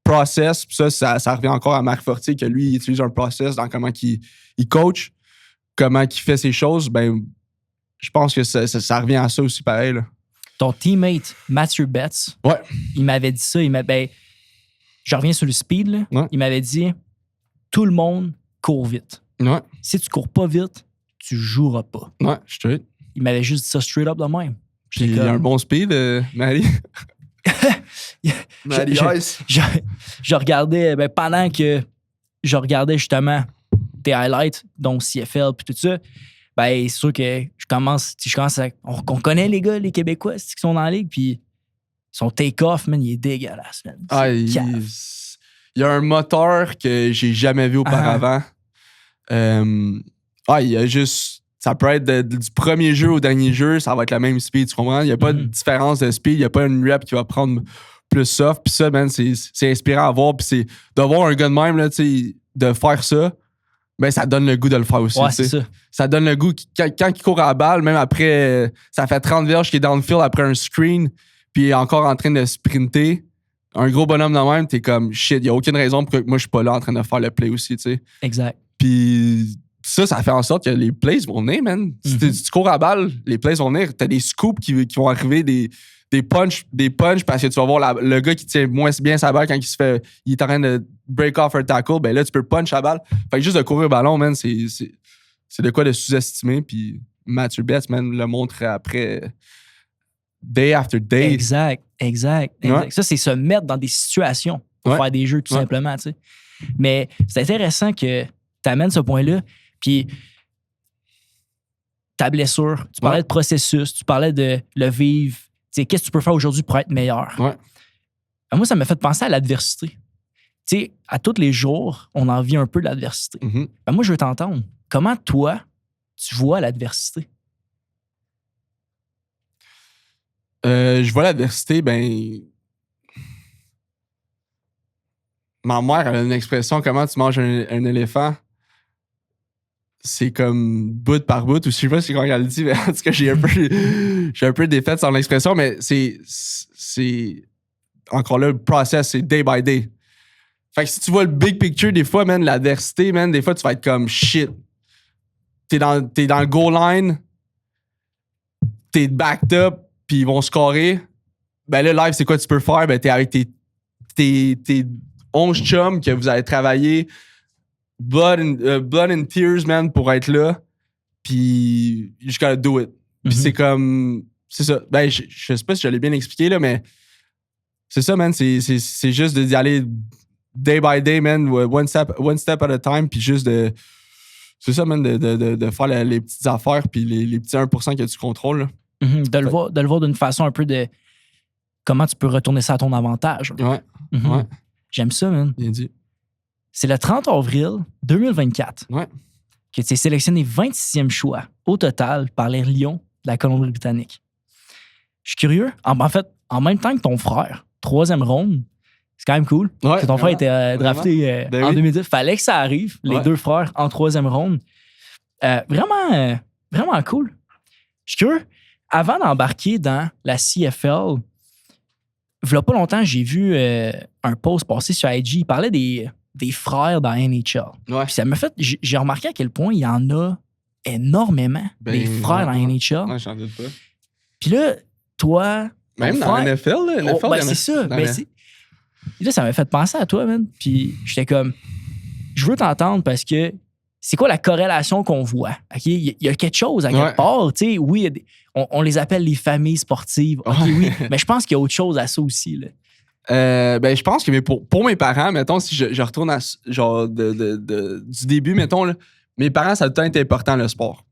A: process, puis ça revient encore à Marc Fortier, que lui, il utilise un process dans comment il coach, comment il fait ses choses. Ben, je pense que ça revient à ça aussi pareil, là.
B: Ton teammate, Matthew Betts, il m'avait dit ça. Je reviens sur le speed, là.
A: Ouais.
B: Il m'avait dit tout le monde court vite.
A: Ouais. Si
B: tu cours pas vite, tu joueras pas.
A: Ouais, straight.
B: Il m'avait juste dit ça straight up de même.
A: Puis il a un bon speed, Maddie. Maddie Ice.
B: Je regardais, pendant que je regardais justement tes highlights, dont CFL puis tout ça, c'est sûr que je commence à. On connaît les gars, les Québécois qui sont dans la ligue, puis son take-off, man, il est dégueulasse, man.
A: Il y a un moteur que j'ai jamais vu auparavant. Il y a juste. Ça peut être du premier jeu au dernier jeu, ça va être la même speed, tu comprends? Il n'y a pas de différence de speed, il n'y a pas une rep qui va prendre plus soft. Puis ça, man, c'est inspirant à voir. Puis c'est de voir un gars de même, là, de faire ça, ben ça donne le goût de le faire aussi.
B: Ouais, c'est ça.
A: Ça donne le goût. Quand il court à la balle, même après, ça fait 30 verges qu'il est downfield après un screen, puis il est encore en train de sprinter. Un gros bonhomme de même, t'es comme shit, il n'y a aucune raison pour que moi je suis pas là en train de faire le play aussi, tu sais.
B: Exact.
A: Puis ça fait en sorte que les plays vont venir, man. Si tu cours à balle, les plays vont venir. T'as des scoops qui vont arriver, des punch parce que tu vas voir le gars qui tient moins bien sa balle quand il est en train de break off un tackle, ben là, tu peux punch la balle. Fait que juste de courir le ballon, man, c'est de quoi de sous-estimer. Puis Matthew Betts, man, le montre après day after day.
B: Exact.
A: Ouais.
B: Ça, c'est se mettre dans des situations pour faire des jeux, tout simplement, tu sais. Mais c'est intéressant que tu amènes ce point-là. Puis ta blessure, tu parlais de processus, tu parlais de le vivre. Tu sais, qu'est-ce que tu peux faire aujourd'hui pour être meilleur?
A: Ouais.
B: Moi, ça m'a fait penser à l'adversité. Tu sais, à tous les jours, on en vit un peu de l'adversité.
A: Mm-hmm.
B: Moi, je veux t'entendre. Comment, toi, tu vois l'adversité?
A: Je vois l'adversité, ma mère, elle a une expression, comment tu manges un éléphant? C'est comme bout par bout, ou je sais pas si quand elle le dit, mais en tout cas, j'ai un peu défaite sur l'expression, mais c'est encore là, le process, c'est day by day. Fait que si tu vois le big picture, des fois, man, l'adversité, man, des fois, tu vas être comme shit. T'es dans le goal line, t'es backed up, puis ils vont scorer. Ben là, live, c'est quoi tu peux faire? Ben, t'es avec tes 11 chums que vous avez travaillé blood and tears, man, pour être là. Puis you just gotta do it. Puis c'est comme... C'est ça. Ben, je sais pas si je l'ai bien expliqué, là, mais c'est ça, man. C'est juste d'y aller day by day, man, one step at a time, puis juste de... C'est ça, man, de faire les petites affaires, puis les petits 1% que tu contrôles, là.
B: De le voir d'une façon un peu de comment tu peux retourner ça à ton avantage.
A: Ouais. Ouais.
B: J'aime ça, man.
A: Bien dit.
B: C'est le 30 avril 2024 que tu es sélectionné 26e choix au total par les Lions de la Colombie-Britannique. Je suis curieux. En fait, en même temps que ton frère, 3e ronde, c'est quand même cool. Que ton frère était drafté en 2010. Fallait que ça arrive, les deux frères en 3e ronde. Vraiment cool. Je suis curieux. Avant d'embarquer dans la CFL, il y a pas longtemps, j'ai vu un post passer sur IG. Il parlait des frères dans NHL.
A: Ouais.
B: Puis ça m'a fait... J'ai remarqué à quel point il y en a énormément, des frères dans NHL.
A: Ouais, j'en doute pas.
B: Puis là, toi...
A: Même dans la NFL, là. NFL,
B: c'est ça. Là, ça m'a fait penser à toi, man. Puis j'étais comme... Je veux t'entendre parce que c'est quoi la corrélation qu'on voit? Okay? Il y a quelque chose à quelque part. Tu sais, oui, on les appelle les familles sportives. OK, oui. Mais je pense qu'il y a autre chose à ça aussi, là.
A: Je pense que pour mes parents, mettons, si je retourne à genre du début, mettons, là, mes parents, ça a tout le temps été important, le sport.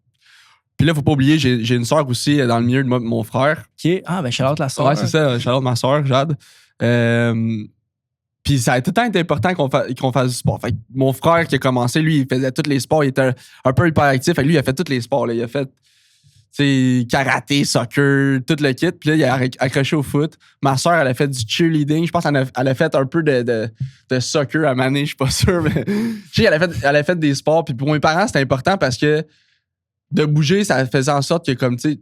A: Puis là, faut pas oublier, j'ai une sœur aussi dans le milieu de mon frère.
B: OK. Ah, ben, shout-out la sœur.
A: Ouais, c'est ça, shout-out ma sœur, Jade. Puis ça a tout le temps été important qu'on fasse du sport. Fait que mon frère qui a commencé, lui, il faisait tous les sports. Il était un peu hyperactif. Fait que lui, il a fait tous les sports. Là. Il a fait karaté, soccer, tout le kit. Puis là, il a accroché au foot. Ma soeur, elle a fait du cheerleading. Je pense qu'elle a fait un peu de soccer à Mané, je suis pas sûr. Mais je sais elle a fait des sports. Puis pour mes parents, c'était important parce que de bouger, ça faisait en sorte que comme tu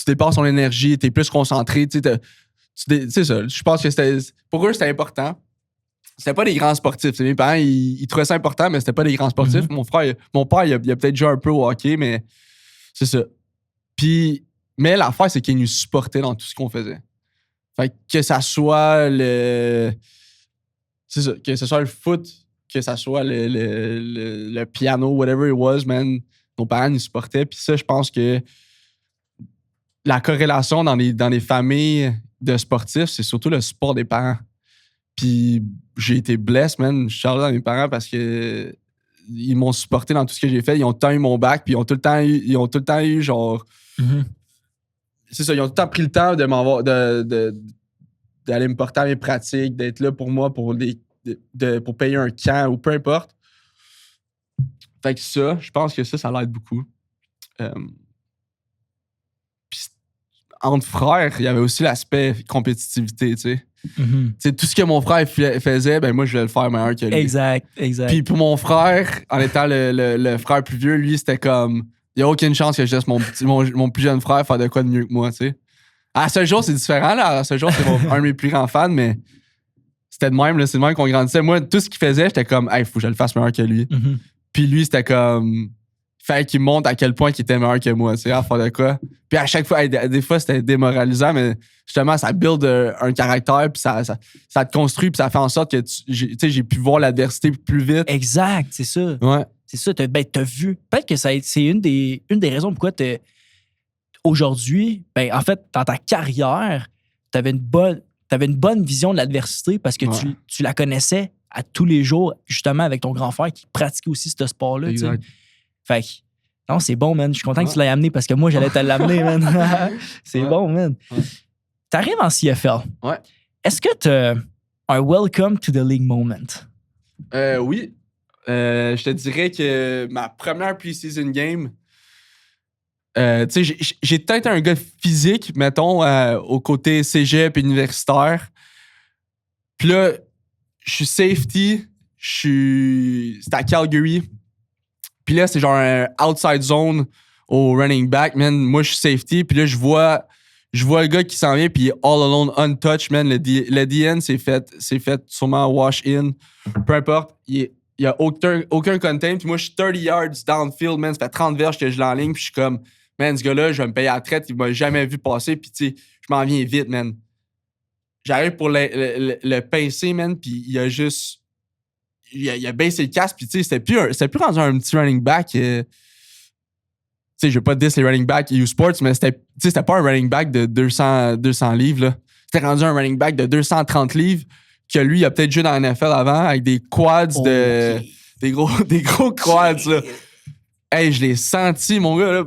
A: dépasses ton énergie, t'es plus concentré. C'est ça. Je pense que pour eux, c'était important. C'était pas des grands sportifs. Mes parents, ils trouvaient ça important, mais c'était pas des grands sportifs.
B: Mm-hmm.
A: Mon père, il a peut-être joué un peu au hockey, mais c'est ça. Puis, mais l'affaire, c'est qu'il nous supportait dans tout ce qu'on faisait. Fait que ça soit c'est ça, que ce soit le foot, que ça soit le piano, whatever it was, man, nos parents nous supportaient. Puis ça, je pense que la corrélation dans les familles de sportifs, c'est surtout le support des parents. Puis j'ai été blessé, man. Je suis chargé dans mes parents parce que ils m'ont supporté dans tout ce que j'ai fait. Ils ont tout le temps eu mon bac, puis ils ont tout le temps eu genre...
B: Mm-hmm.
A: C'est ça, ils ont tout le temps pris le temps de m'avoir... d'aller me porter à mes pratiques, d'être là pour moi, pour payer un camp ou peu importe. Fait que ça, je pense que ça l'aide beaucoup. Puis entre frères, il y avait aussi l'aspect compétitivité, tu sais.
B: Mm-hmm.
A: T'sais, tout ce que mon frère faisait, ben moi, je voulais le faire meilleur que lui.
B: Exact.
A: Puis pour mon frère, en étant le frère plus vieux, lui, c'était comme... Il n'y a aucune chance que je laisse mon plus jeune frère faire de quoi de mieux que moi, tu sais. À ce jour, c'est différent, là. À ce jour, c'est un de mes plus grands fans, mais c'était de même, là. C'est de même qu'on grandissait. Moi, tout ce qu'il faisait, j'étais comme, hey, faut que je le fasse meilleur que lui.
B: Mm-hmm.
A: Puis lui, c'était comme... Fallait qu'il montre à quel point il était meilleur que moi, tu sais, à faire de quoi. Puis à chaque fois, des fois, c'était démoralisant, mais justement, ça build un caractère, puis ça te construit, puis ça fait en sorte que j'ai pu voir l'adversité plus vite.
B: Exact, c'est ça.
A: Ouais.
B: C'est ça, t'as vu. Peut-être que c'est une des raisons pourquoi aujourd'hui, en fait, dans ta carrière, t'avais une bonne vision de l'adversité parce que tu la connaissais à tous les jours, justement, avec ton grand frère qui pratiquait aussi ce sport-là.
A: Exact.
B: Fait que, non, c'est bon, man. Je suis content que tu l'aies amené parce que moi, j'allais te l'amener, man. C'est bon, man.
A: Ouais.
B: T'arrives en CFL.
A: Ouais.
B: Est-ce que t'as un welcome to the league moment?
A: Oui. Je te dirais que ma première preseason game, tu sais, j'ai peut-être un gars physique, mettons, au côté cégep universitaire. Puis là, je suis safety, c'est à Calgary. Puis là, c'est genre un outside zone au running back, man. Moi, je suis safety, puis là, je vois le gars qui s'en vient, puis il est all alone, untouched, man. Le DN s'est fait sûrement wash in. Peu importe, il y a aucun contain. Puis moi, je suis 30 yards downfield, man. Ça fait 30 verges que je l'enligne, puis je suis comme, man, ce gars-là, je vais me payer à la traite. Il m'a jamais vu passer, puis tu sais, je m'en viens vite, man. J'arrive pour le pincer, man, puis il a juste... Il a baissé le casque, puis tu sais, c'était plus rendu un petit running back. Tu sais, je veux pas dire les running backs U-Sports, mais c'était pas un running back de 200 livres, là. C'était rendu un running back de 230 livres, que lui, il a peut-être joué dans la NFL avant, avec des quads des gros quads, là. Hey, je l'ai senti, mon gars, là.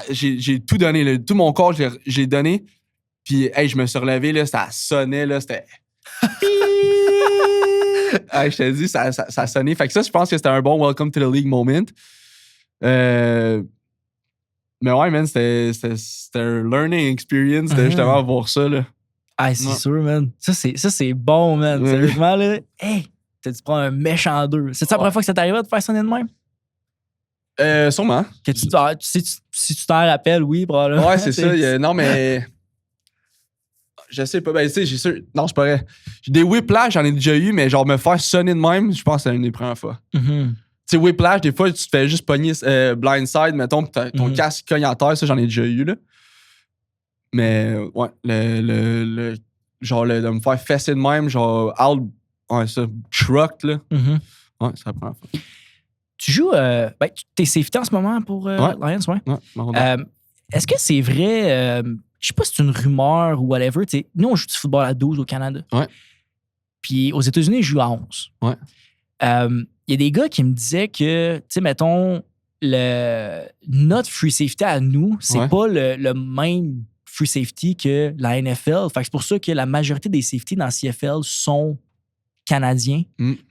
A: J'ai tout donné, là. Tout mon corps, j'ai donné. Puis, hey, je me suis relevé, là, ça sonnait, là, c'était... Hey, je te dis, ça sonnait. Fait que ça, je pense que c'était un bon welcome to the league moment. Mais ouais, man, c'était un learning experience de justement voir ça, là.
B: Ah, c'est sûr, man. Ça, c'est bon, man.
A: Ouais.
B: Sérieusement, là, hey, t'as dû prendre un méchant 2. C'est la première fois que ça t'arrivait de faire sonner de même?
A: Sûrement.
B: Que si tu t'en rappelles, oui, probablement.
A: Ouais, c'est ça. Non, mais... Je sais pas. Ben, tu sais, j'ai sûr... Non, c'est pas vrai. Des whiplash, j'en ai déjà eu, mais genre me faire sonner de même, je pense que c'est une des premières fois.
B: Mm-hmm.
A: Tu sais, whiplash, des fois, tu te fais juste pogner blindside, mettons, pis ton casque cogne à terre, ça, j'en ai déjà eu, là. Mais, ouais, genre, de me faire fesser de même, genre, trucked, là.
B: Mm-hmm.
A: Ouais, c'est la première fois.
B: Tu joues... t'es safety en ce moment pour Lions, ouais?
A: Ouais,
B: est-ce que c'est vrai... je sais pas si c'est une rumeur ou whatever. T'sais, nous, on joue du football à 12 au Canada.
A: Ouais.
B: Puis aux États-Unis, ils jouent à 11.
A: Ouais.
B: Il y a des gars qui me disaient que, tu sais, mettons, notre free safety à nous, c'est pas le même free safety que la NFL. Fait que c'est pour ça que la majorité des safeties dans la CFL sont canadiens.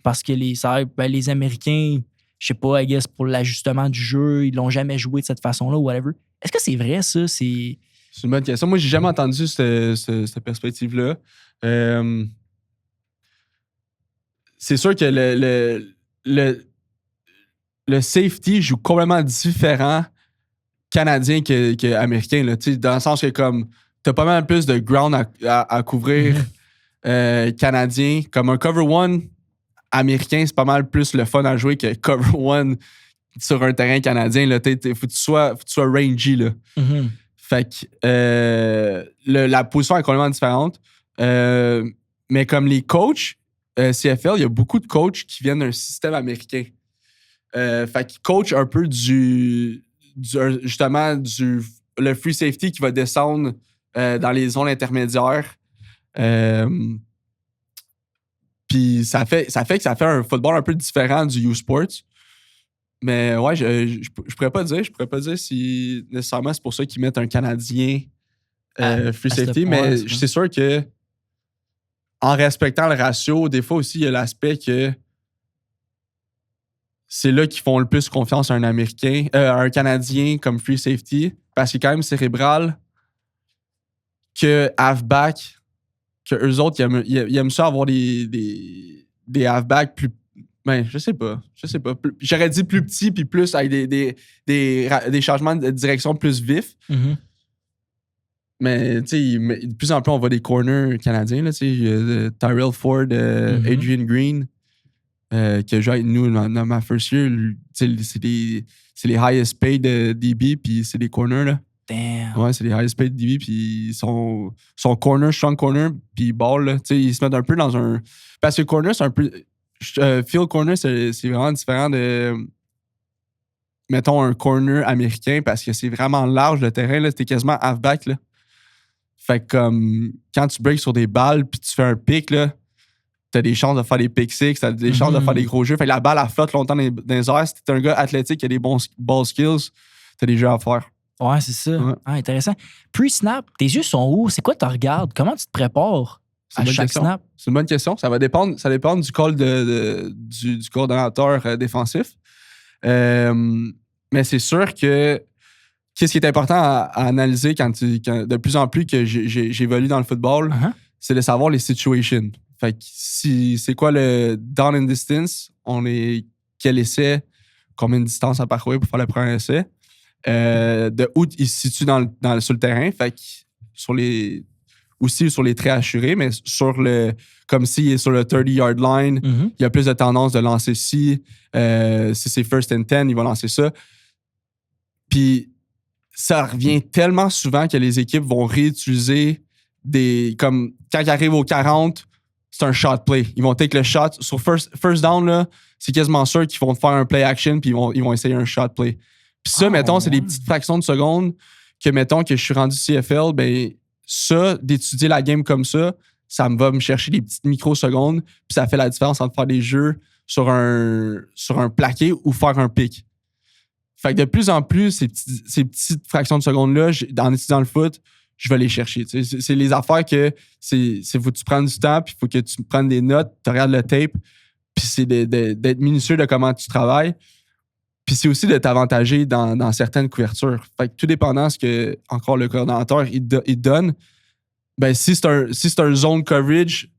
B: Parce que les Américains, je sais pas, I guess, pour l'ajustement du jeu, ils l'ont jamais joué de cette façon-là ou whatever. Est-ce que c'est vrai, ça? C'est
A: une bonne question. Moi, j'ai jamais entendu cette perspective-là. C'est sûr que le safety joue complètement différent canadien que américain, là, dans le sens que comme t'as pas mal plus de ground à couvrir canadien. Comme un cover one américain, c'est pas mal plus le fun à jouer que cover one sur un terrain canadien. Faut que tu sois rangy, là.
B: Mm-hmm.
A: Fait que la position est complètement différente. Mais comme les coachs CFL, il y a beaucoup de coachs qui viennent d'un système américain. Fait qu'ils coachent un peu justement le free safety qui va descendre dans les zones intermédiaires. Puis ça fait que ça fait un football un peu différent du U-Sports. Mais ouais, je pourrais pas dire. Je pourrais pas dire si nécessairement c'est pour ça qu'ils mettent un Canadien free safety. Mais c'est sûr que en respectant le ratio, des fois aussi, il y a l'aspect que c'est là qu'ils font le plus confiance à un Américain, à un Canadien comme free safety, parce qu'il est quand même cérébral, que halfback, que eux autres, ils aiment ça avoir des halfbacks plus. Ben, je sais pas. J'aurais dit plus petits puis plus avec des changements de direction plus vifs.
B: Mm-hmm.
A: Mais, tu sais, de plus en plus, on voit des corners canadiens, là, tu sais, Tyrell Ford, Adrian Green, qui a joué avec nous dans ma first year. C'est les highest paid DB, puis c'est des corners, là.
B: Damn.
A: Ouais, c'est les highest paid DB, puis son corner, strong corner, puis ball, là, tu sais, ils se mettent un peu dans un... Parce que corner, c'est un peu... field corner, c'est vraiment différent de... Mettons, un corner américain, parce que c'est vraiment large, le terrain, là, c'était quasiment halfback, là. Fait que comme quand tu breaks sur des balles puis tu fais un pick, là, t'as des chances de faire des pick six, t'as des chances de faire des gros jeux. Fait que la balle, elle flotte longtemps dans les airs. Si t'es un gars athlétique qui a des bons ball skills, t'as des jeux à faire.
B: Ouais, c'est ça.
A: Ouais.
B: Ah, intéressant. Pre-snap, tes yeux sont où? C'est quoi tu regardes? Comment tu te prépares à chaque snap?
A: C'est une bonne question. Ça dépend du call du coordonnateur défensif. Mais c'est sûr que qu'est-ce qui est important à analyser quand de plus en plus que j'évolue dans le football, c'est de savoir les situations. Fait que c'est quoi le down and distance, on est quel essai, combien de distance à parcourir pour faire le premier essai, de où il se situe sur le terrain, fait que aussi sur les traits assurés, mais comme s'il est sur le 30-yard line, il y a plus de tendance de lancer si c'est first and 10, il va lancer ça. Puis ça revient tellement souvent que les équipes vont réutiliser comme quand ils arrivent aux 40, c'est un shot play. Ils vont take le shot. Sur first down, là, c'est quasiment sûr qu'ils vont faire un play action puis ils vont essayer un shot play. Puis ça, mettons, c'est des petites fractions de secondes que, mettons, que je suis rendu CFL, ben ça, d'étudier la game comme ça va me chercher des petites microsecondes puis ça fait la différence entre faire des jeux sur un plaqué ou faire un pick. Fait que de plus en plus, ces petites fractions de secondes-là, en étudiant le foot, je vais les chercher. C'est les affaires que faut que tu prennes du temps, puis il faut que tu prennes des notes, tu regardes le tape, puis c'est d'être minutieux de comment tu travailles. Puis c'est aussi de t'avantager dans certaines couvertures. Fait que tout dépendant de ce que, encore, le coordonnateur il donne, ben si c'est un zone coverage,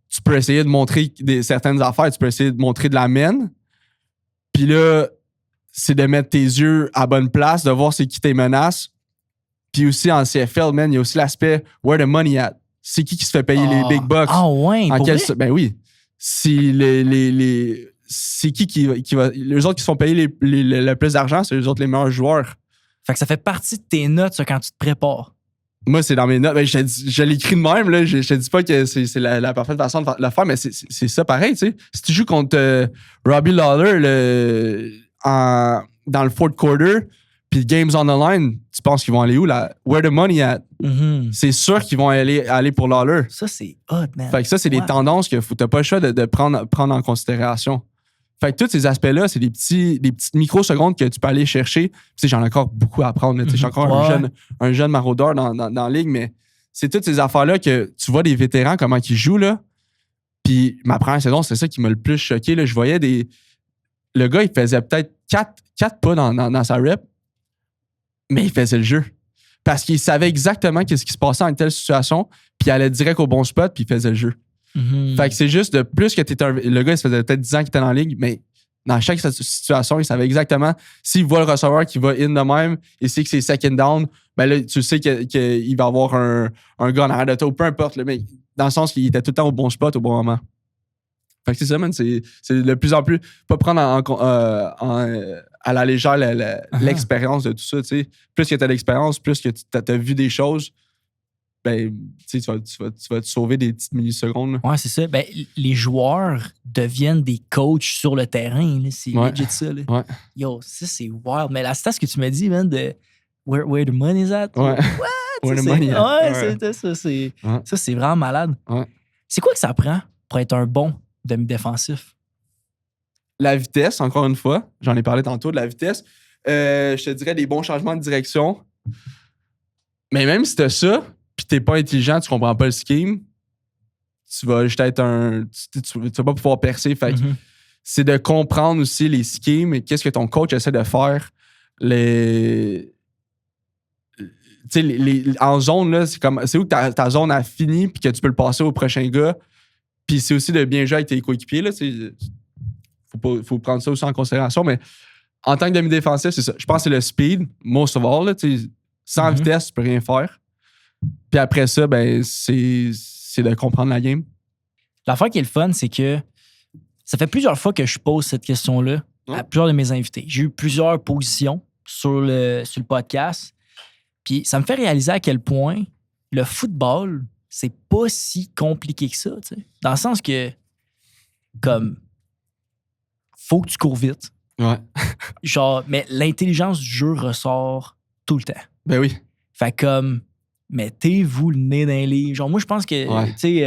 A: tu peux essayer de montrer certaines affaires, tu peux essayer de montrer de la main. Puis là, c'est de mettre tes yeux à bonne place, de voir c'est qui tes menaces. Puis aussi en CFL, man, il y a aussi l'aspect where the money at. C'est qui se fait payer les big bucks?
B: Ah ouais,
A: ben oui. Si c'est qui va... Les autres qui se font payer le plus d'argent, c'est les autres les meilleurs joueurs.
B: Fait que ça fait partie de tes notes, ça, quand tu te prépares.
A: Moi, c'est dans mes notes. Ben, je l'écris de même. Là. Je te dis pas que c'est la parfaite façon de le faire, mais c'est ça pareil. Tu sais. Si tu joues contre Robbie Lawler dans le fourth quarter, puis game's on the line, tu penses qu'ils vont aller où? Where the money at? C'est sûr qu'ils vont aller pour Lawler.
B: Ça, c'est hot, man.
A: Fait que ça, c'est des tendances que t'as pas le choix de prendre en considération. Fait que tous ces aspects-là, c'est des petites microsecondes que tu peux aller chercher. Tu sais, j'en ai encore beaucoup à apprendre. Je suis encore un jeune maraudeur dans la ligue, mais c'est toutes ces affaires-là que tu vois des vétérans, comment ils jouent, là. Puis ma première saison, c'est ça qui m'a le plus choqué, là. Je voyais le gars, il faisait peut-être 4 pas dans sa rep, mais il faisait le jeu. Parce qu'il savait exactement qu'est-ce qui se passait dans telle situation, puis il allait direct au bon spot, puis il faisait le jeu. Fait que c'est juste de plus que le gars, il se faisait peut-être 10 ans qu'il était dans la ligue, mais dans chaque situation, il savait exactement s'il voit le receveur qui va in de même et sait que c'est second down, ben là, tu sais qu'il va avoir un gars en arrière de toi, ou peu importe, mais dans le sens qu'il était tout le temps au bon spot au bon moment. Fait que c'est ça, man. C'est de plus en plus pas prendre à la légère l'expérience de tout ça. T'sais. Plus que tu as l'expérience, plus que tu as vu des choses, ben, tu vas te sauver des petites millisecondes. Là.
B: Ouais, c'est ça. Ben, les joueurs deviennent des coachs sur le terrain. Là. C'est legit ça. Là.
A: Ouais.
B: Yo, ça, c'est wild. Mais la stat, ce que tu m'as dit, man, de where the money's at.
A: Ouais.
B: What?
A: Where the money at.
B: Ouais, ça, c'est vraiment malade.
A: Ouais.
B: C'est quoi que ça prend pour être un bon demi-défensif?
A: La vitesse, encore une fois. J'en ai parlé tantôt de la vitesse. Je te dirais des bons changements de direction. Mais même si t'as ça, puis t'es pas intelligent, tu comprends pas le scheme, tu vas juste être tu vas pas pouvoir percer. Fait que c'est de comprendre aussi les schemes et qu'est-ce que ton coach essaie de faire. En zone, là, c'est où que ta zone a fini puis que tu peux le passer au prochain gars. Puis c'est aussi de bien jouer avec tes coéquipiers. Là, faut prendre ça aussi en considération. Mais en tant que demi-défensif, c'est ça. Je pense que c'est le speed, most of all. Là, sans vitesse, tu peux rien faire. Puis après ça, ben c'est de comprendre la game.
B: L'affaire qui est le fun, c'est que ça fait plusieurs fois que je pose cette question-là à plusieurs de mes invités. J'ai eu plusieurs positions sur le podcast. Puis ça me fait réaliser à quel point le football, c'est pas si compliqué que ça, tu sais. Dans le sens que, comme, faut que tu cours vite.
A: Ouais.
B: Genre, mais l'intelligence du jeu ressort tout le temps.
A: Ben oui.
B: Fait comme, mettez-vous le nez dans les livres. Genre, moi, je pense que,
A: Ouais.
B: tu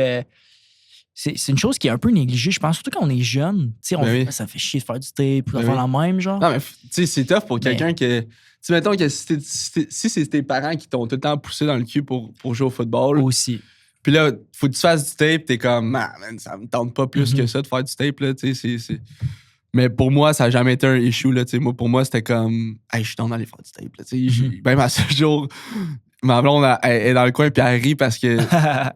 B: sais, c'est une chose qui est un peu négligée, je pense, surtout quand on est jeune. Tu sais,
A: Ben oui.
B: ça fait chier de faire du tape, de
A: Ben
B: faire
A: oui.
B: la même, genre.
A: Non, mais tu sais, c'est tough pour
B: Ben.
A: quelqu'un que. Tu sais, mettons que si c'est tes parents qui t'ont tout le temps poussé dans le cul pour jouer au football,
B: Aussi.
A: puis là, faut que tu fasses du tape, t'es comme, ah, man, ça me tente pas plus que ça de faire du tape, là, tu sais, Mais pour moi, ça n'a jamais été un issue, là, tu sais. Moi, pour moi, c'était comme, hey, je suis d'aller faire du tape, là, tu sais. Même à ce jour, ma blonde elle est dans le coin, puis elle rit parce que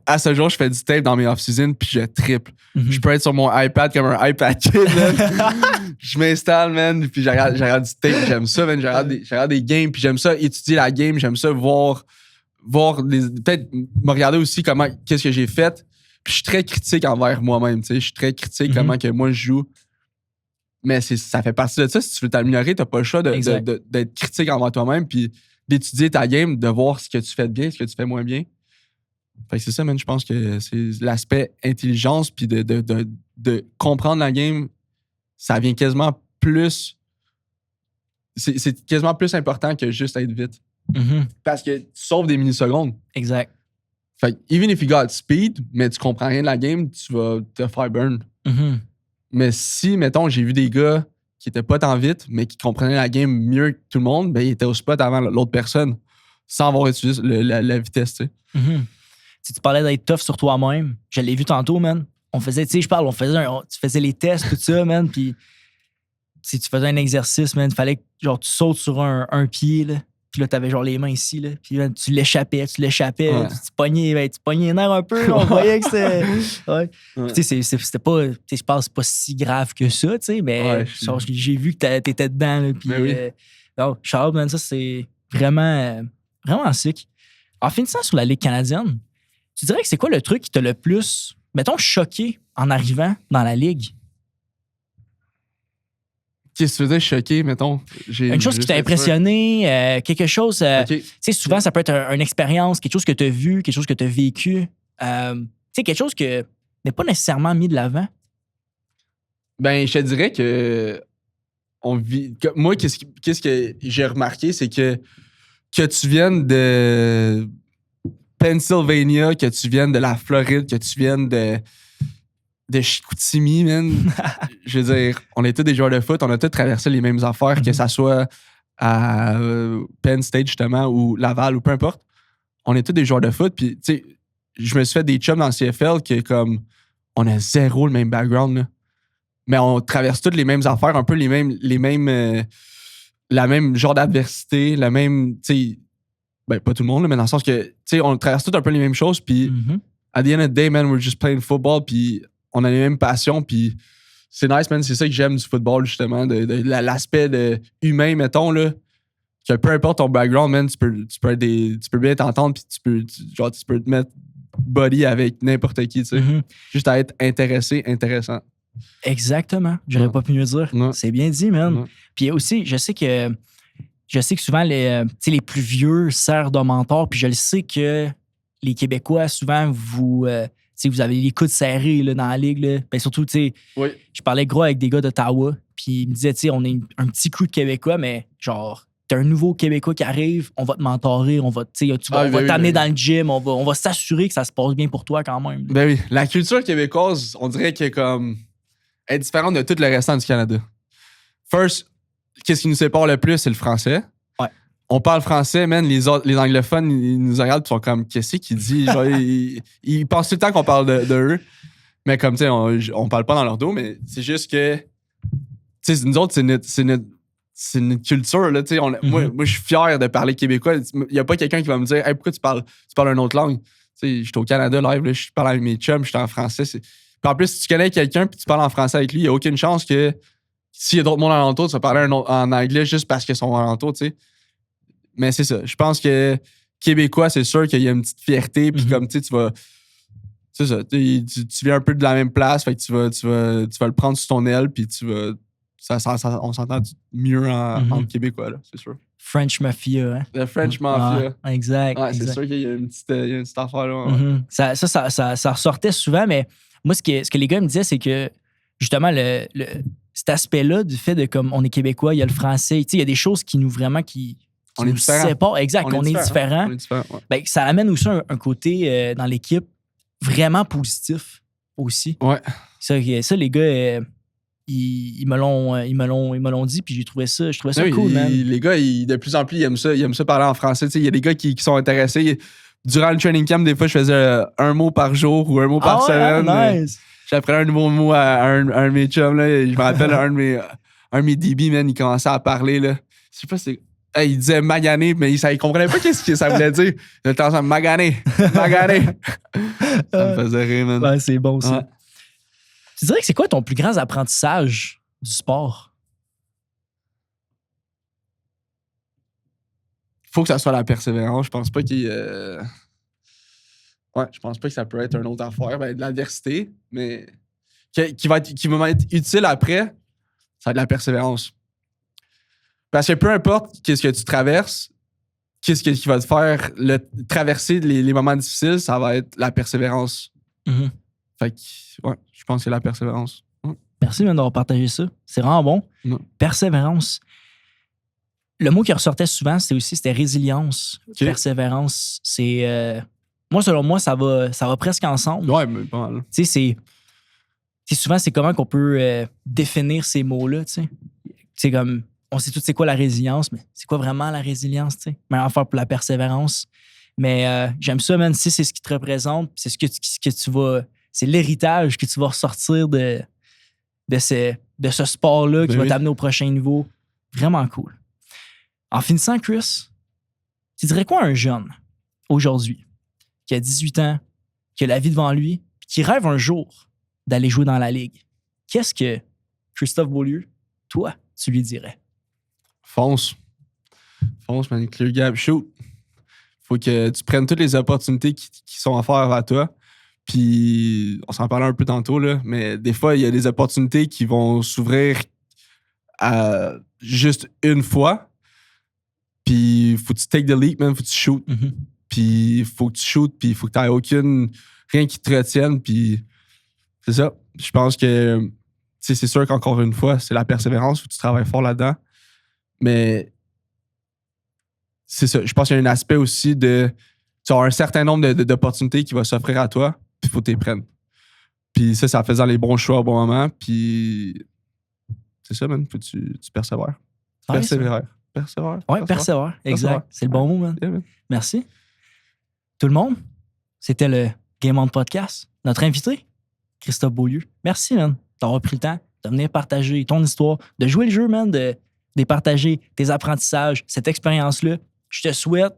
A: à ce jour, je fais du tape dans mes off-season, puis je triple. Je peux être sur mon iPad comme un iPad kid, man. Je m'installe, man, puis je regarde du tape, j'aime ça, man. Je regarde des games, puis j'aime ça étudier la game, j'aime ça voir peut-être me regarder aussi qu'est-ce que j'ai fait. Puis je suis très critique envers moi-même, tu sais. Je suis très critique comment que moi je joue. Mais ça fait partie de ça. Si tu veux t'améliorer, t'as pas le choix d'être critique envers toi-même, puis d'étudier ta game, de voir ce que tu fais de bien, ce que tu fais moins bien. Fait que c'est ça, man. Je pense que c'est l'aspect intelligence, puis de comprendre la game, ça vient quasiment plus. C'est quasiment plus important que juste être vite. Parce que tu sauves des millisecondes.
B: Exact.
A: Fait que, even if you got speed, mais tu comprends rien de la game, tu vas te faire burn. Mais si, mettons, j'ai vu des gars qui étaient pas tant vite, mais qui comprenaient la game mieux que tout le monde, ben ils étaient au spot avant l'autre personne, sans avoir utilisé la vitesse, tu sais.
B: Tu parlais d'être tough sur toi-même. Je l'ai vu tantôt, man. On faisait, tu sais, tu faisais les tests, tout ça, man, puis si tu faisais un exercice, man, il fallait que genre, tu sautes sur un pied, là. Puis là, t'avais genre les mains ici, là. Puis là, tu l'échappais.
A: Ouais.
B: Tu pognais les nerfs un peu. Là, on voyait que c'était. Ouais.
A: Ouais.
B: Tu sais, c'était pas. Tu sais, je pense que c'est pas si grave que ça, tu sais, mais genre, j'ai vu que t'étais dedans, là. Puis.
A: Oui.
B: Donc, Charles, man, ça, c'est vraiment, vraiment sick. En finissant sur la Ligue canadienne, tu dirais que c'est quoi le truc qui t'a le plus, mettons, choqué en arrivant dans la Ligue?
A: Qu'est-ce que tu faisais choqué, mettons?
B: Une chose qui t'a impressionné, quelque chose. Tu sais, souvent, ça peut être une expérience, quelque chose que tu as vu, quelque chose que tu as vécu. Tu sais, quelque chose que n'est pas nécessairement mis de l'avant.
A: Ben, je te dirais que moi, qu'est-ce que j'ai remarqué, c'est que tu viennes de Pennsylvania, que tu viennes de la Floride, que tu viennes de Chicoutimi, man. Je veux dire, on est tous des joueurs de foot, on a tous traversé les mêmes affaires, que ça soit à Penn State, justement, ou Laval, ou peu importe. On est tous des joueurs de foot, puis, tu sais, je me suis fait des chums dans le CFL que, comme, on a zéro le même background, là. Mais on traverse toutes les mêmes affaires, un peu la même genre d'adversité, la même, tu sais, ben, pas tout le monde, là, mais dans le sens que, tu sais, on traverse toutes un peu les mêmes choses, puis at the end of the day, man, we're just playing football, puis on a les mêmes passions, puis c'est nice, man. C'est ça que j'aime du football, justement, de l'aspect humain, mettons, là. Que peu importe ton background, man, tu peux bien t'entendre, puis tu peux te mettre body avec n'importe qui, tu sais. Juste à être intéressant.
B: Exactement. J'aurais pas pu mieux dire.
A: Non.
B: C'est bien dit, man.
A: Non.
B: Puis aussi, je sais que souvent, les plus vieux servent de mentor, puis je le sais que les Québécois, souvent, vous avez les coudes serrés là, dans la ligue. Là. Ben, surtout, je parlais gros avec des gars d'Ottawa, puis ils me disaient, on est un petit crew de Québécois, mais genre, t'as un nouveau Québécois qui arrive, on va te mentorer, on va t'amener dans le gym, on va s'assurer que ça se passe bien pour toi quand même.
A: Ben oui, la culture québécoise, on dirait qu'elle est différente de tout le restant du Canada. First, qu'est-ce qui nous sépare le plus, c'est le français.
B: Ouais.
A: On parle français, man, les anglophones, ils nous regardent, ils sont comme, qu'est-ce qu'il dit? Genre, ils pensent tout le temps qu'on parle de eux. Mais comme, tu sais, on parle pas dans leur dos, mais c'est juste que, tu sais, nous autres, c'est notre culture, là, tu sais. Moi, je suis fier de parler québécois. Il y a pas quelqu'un qui va me dire, hey, pourquoi tu parles une autre langue? Tu sais, j'étais au Canada live, là, je parle avec mes chums, j'étais en français. Puis en plus, si tu connais quelqu'un puis tu parles en français avec lui, il n'y a aucune chance que s'il y a d'autres mondes alentour, tu vas parler en anglais juste parce qu'ils sont alentour, tu sais. Mais c'est ça. Je pense que Québécois, c'est sûr qu'il y a une petite fierté, puis comme, tu sais, tu vas... C'est ça. Tu viens un peu de la même place, fait que tu vas le prendre sous ton aile, puis tu vas on s'entend mieux entre Québécois, là, c'est sûr.
B: French Mafia, hein?
A: Le French Mafia.
B: Exact.
A: Ouais, c'est
B: exact.
A: sûr qu'il y a une petite affaire là. Ouais.
B: Ça ressortait souvent, mais moi, ce que les gars me disaient, c'est que justement, cet aspect-là du fait de comme on est Québécois, il y a le français, il y a des choses qui nous vraiment qui
A: On est
B: nous
A: différents.
B: séparent. Exact, on est différents.
A: On est différents, ouais.
B: Ben, ça amène aussi un côté dans l'équipe vraiment positif aussi.
A: Ouais.
B: Ça, les gars, ils me l'ont dit, puis je trouvais ça
A: Oui,
B: cool, man.
A: Les gars, de plus en plus, ils aiment ça parler en français. Il y a des gars qui sont intéressés. Durant le training camp, des fois, je faisais un mot par jour ou un mot par semaine.
B: Nice.
A: J'apprenais un nouveau mot à un de mes chums. Là. Je me rappelle, un de mes DB, man, il commençait à parler. Là. Je sais pas si il disait magané, mais il comprenait pas qu'est-ce que ça voulait dire. Il était ensemble, magané. Ça me faisait rire, man.
B: Ouais, c'est bon, ça.
A: Ouais.
B: Tu dirais que c'est quoi ton plus grand apprentissage du sport?
A: Faut que ça soit la persévérance. Je pense pas je pense pas que ça peut être une autre affaire. Ben, de l'adversité, mais qui va m'être utile après, ça va être de la persévérance. Parce que peu importe qu'est-ce que tu traverses, qu'est-ce qui va te faire traverser les moments difficiles, ça va être la persévérance.
B: Mm-hmm.
A: Fait que, je pense que c'est la persévérance.
B: Merci d'avoir partagé ça. C'est vraiment bon.
A: Non.
B: Persévérance. Le mot qui ressortait souvent, c'était résilience.
A: Okay.
B: Persévérance, c'est... moi, selon moi, ça va presque ensemble.
A: Ouais, mais pas mal.
B: Tu sais, souvent, c'est comment qu'on peut définir ces mots-là, tu sais. C'est comme... On sait tout c'est quoi la résilience, mais c'est quoi vraiment la résilience, tu sais? Mais enfin, pour la persévérance. Mais j'aime ça, man. Si c'est ce qui te représente, c'est ce que tu vas... C'est l'héritage que tu vas ressortir de ce sport-là qui va t'amener au prochain niveau. Vraiment cool. En finissant, Chris, tu dirais quoi à un jeune, aujourd'hui, qui a 18 ans, qui a la vie devant lui, qui rêve un jour d'aller jouer dans la Ligue? Qu'est-ce que Christophe Beaulieu, toi, tu lui dirais?
A: Fonce, man. Clear gap, shoot. Faut que tu prennes toutes les opportunités qui sont offertes à toi. Puis, on s'en parlait un peu tantôt, là, mais des fois, il y a des opportunités qui vont s'ouvrir à juste une fois. Puis, faut que tu take the leap, man. Faut que tu shoot.
B: Mm-hmm.
A: Puis, faut que tu shoot. Puis, faut que tu n'aies rien qui te retienne. Puis, c'est ça. Je pense que, c'est sûr qu'encore une fois, c'est la persévérance. Faut que tu travailles fort là-dedans. Mais, c'est ça. Je pense qu'il y a un aspect aussi de... Tu as un certain nombre d'opportunités qui vont s'offrir à toi. Puis, il faut que tu les prennes. Puis, ça faisant les bons choix au bon moment. Puis, c'est ça, man. Faut que tu persévères. Persévère.
B: Oui, persévère. Exact. C'est le bon mot, man.
A: Yeah, man.
B: Merci. Tout le monde, c'était le Game On Podcast. Notre invité, Christophe Beaulieu. Merci, man, d'avoir pris le temps de venir partager ton histoire, de jouer le jeu, man, de partager tes apprentissages, cette expérience-là. Je te souhaite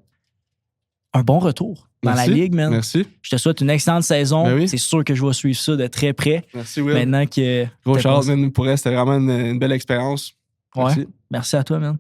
B: un bon retour dans la Ligue, man.
A: Merci.
B: Je te souhaite une excellente saison.
A: Ben oui.
B: C'est sûr que je vais suivre ça de très près.
A: Merci, Will.
B: Maintenant que...
A: Gros chance, man. Pour elle, c'était vraiment une belle expérience.
B: Ouais.
A: Merci.
B: Merci à toi, man.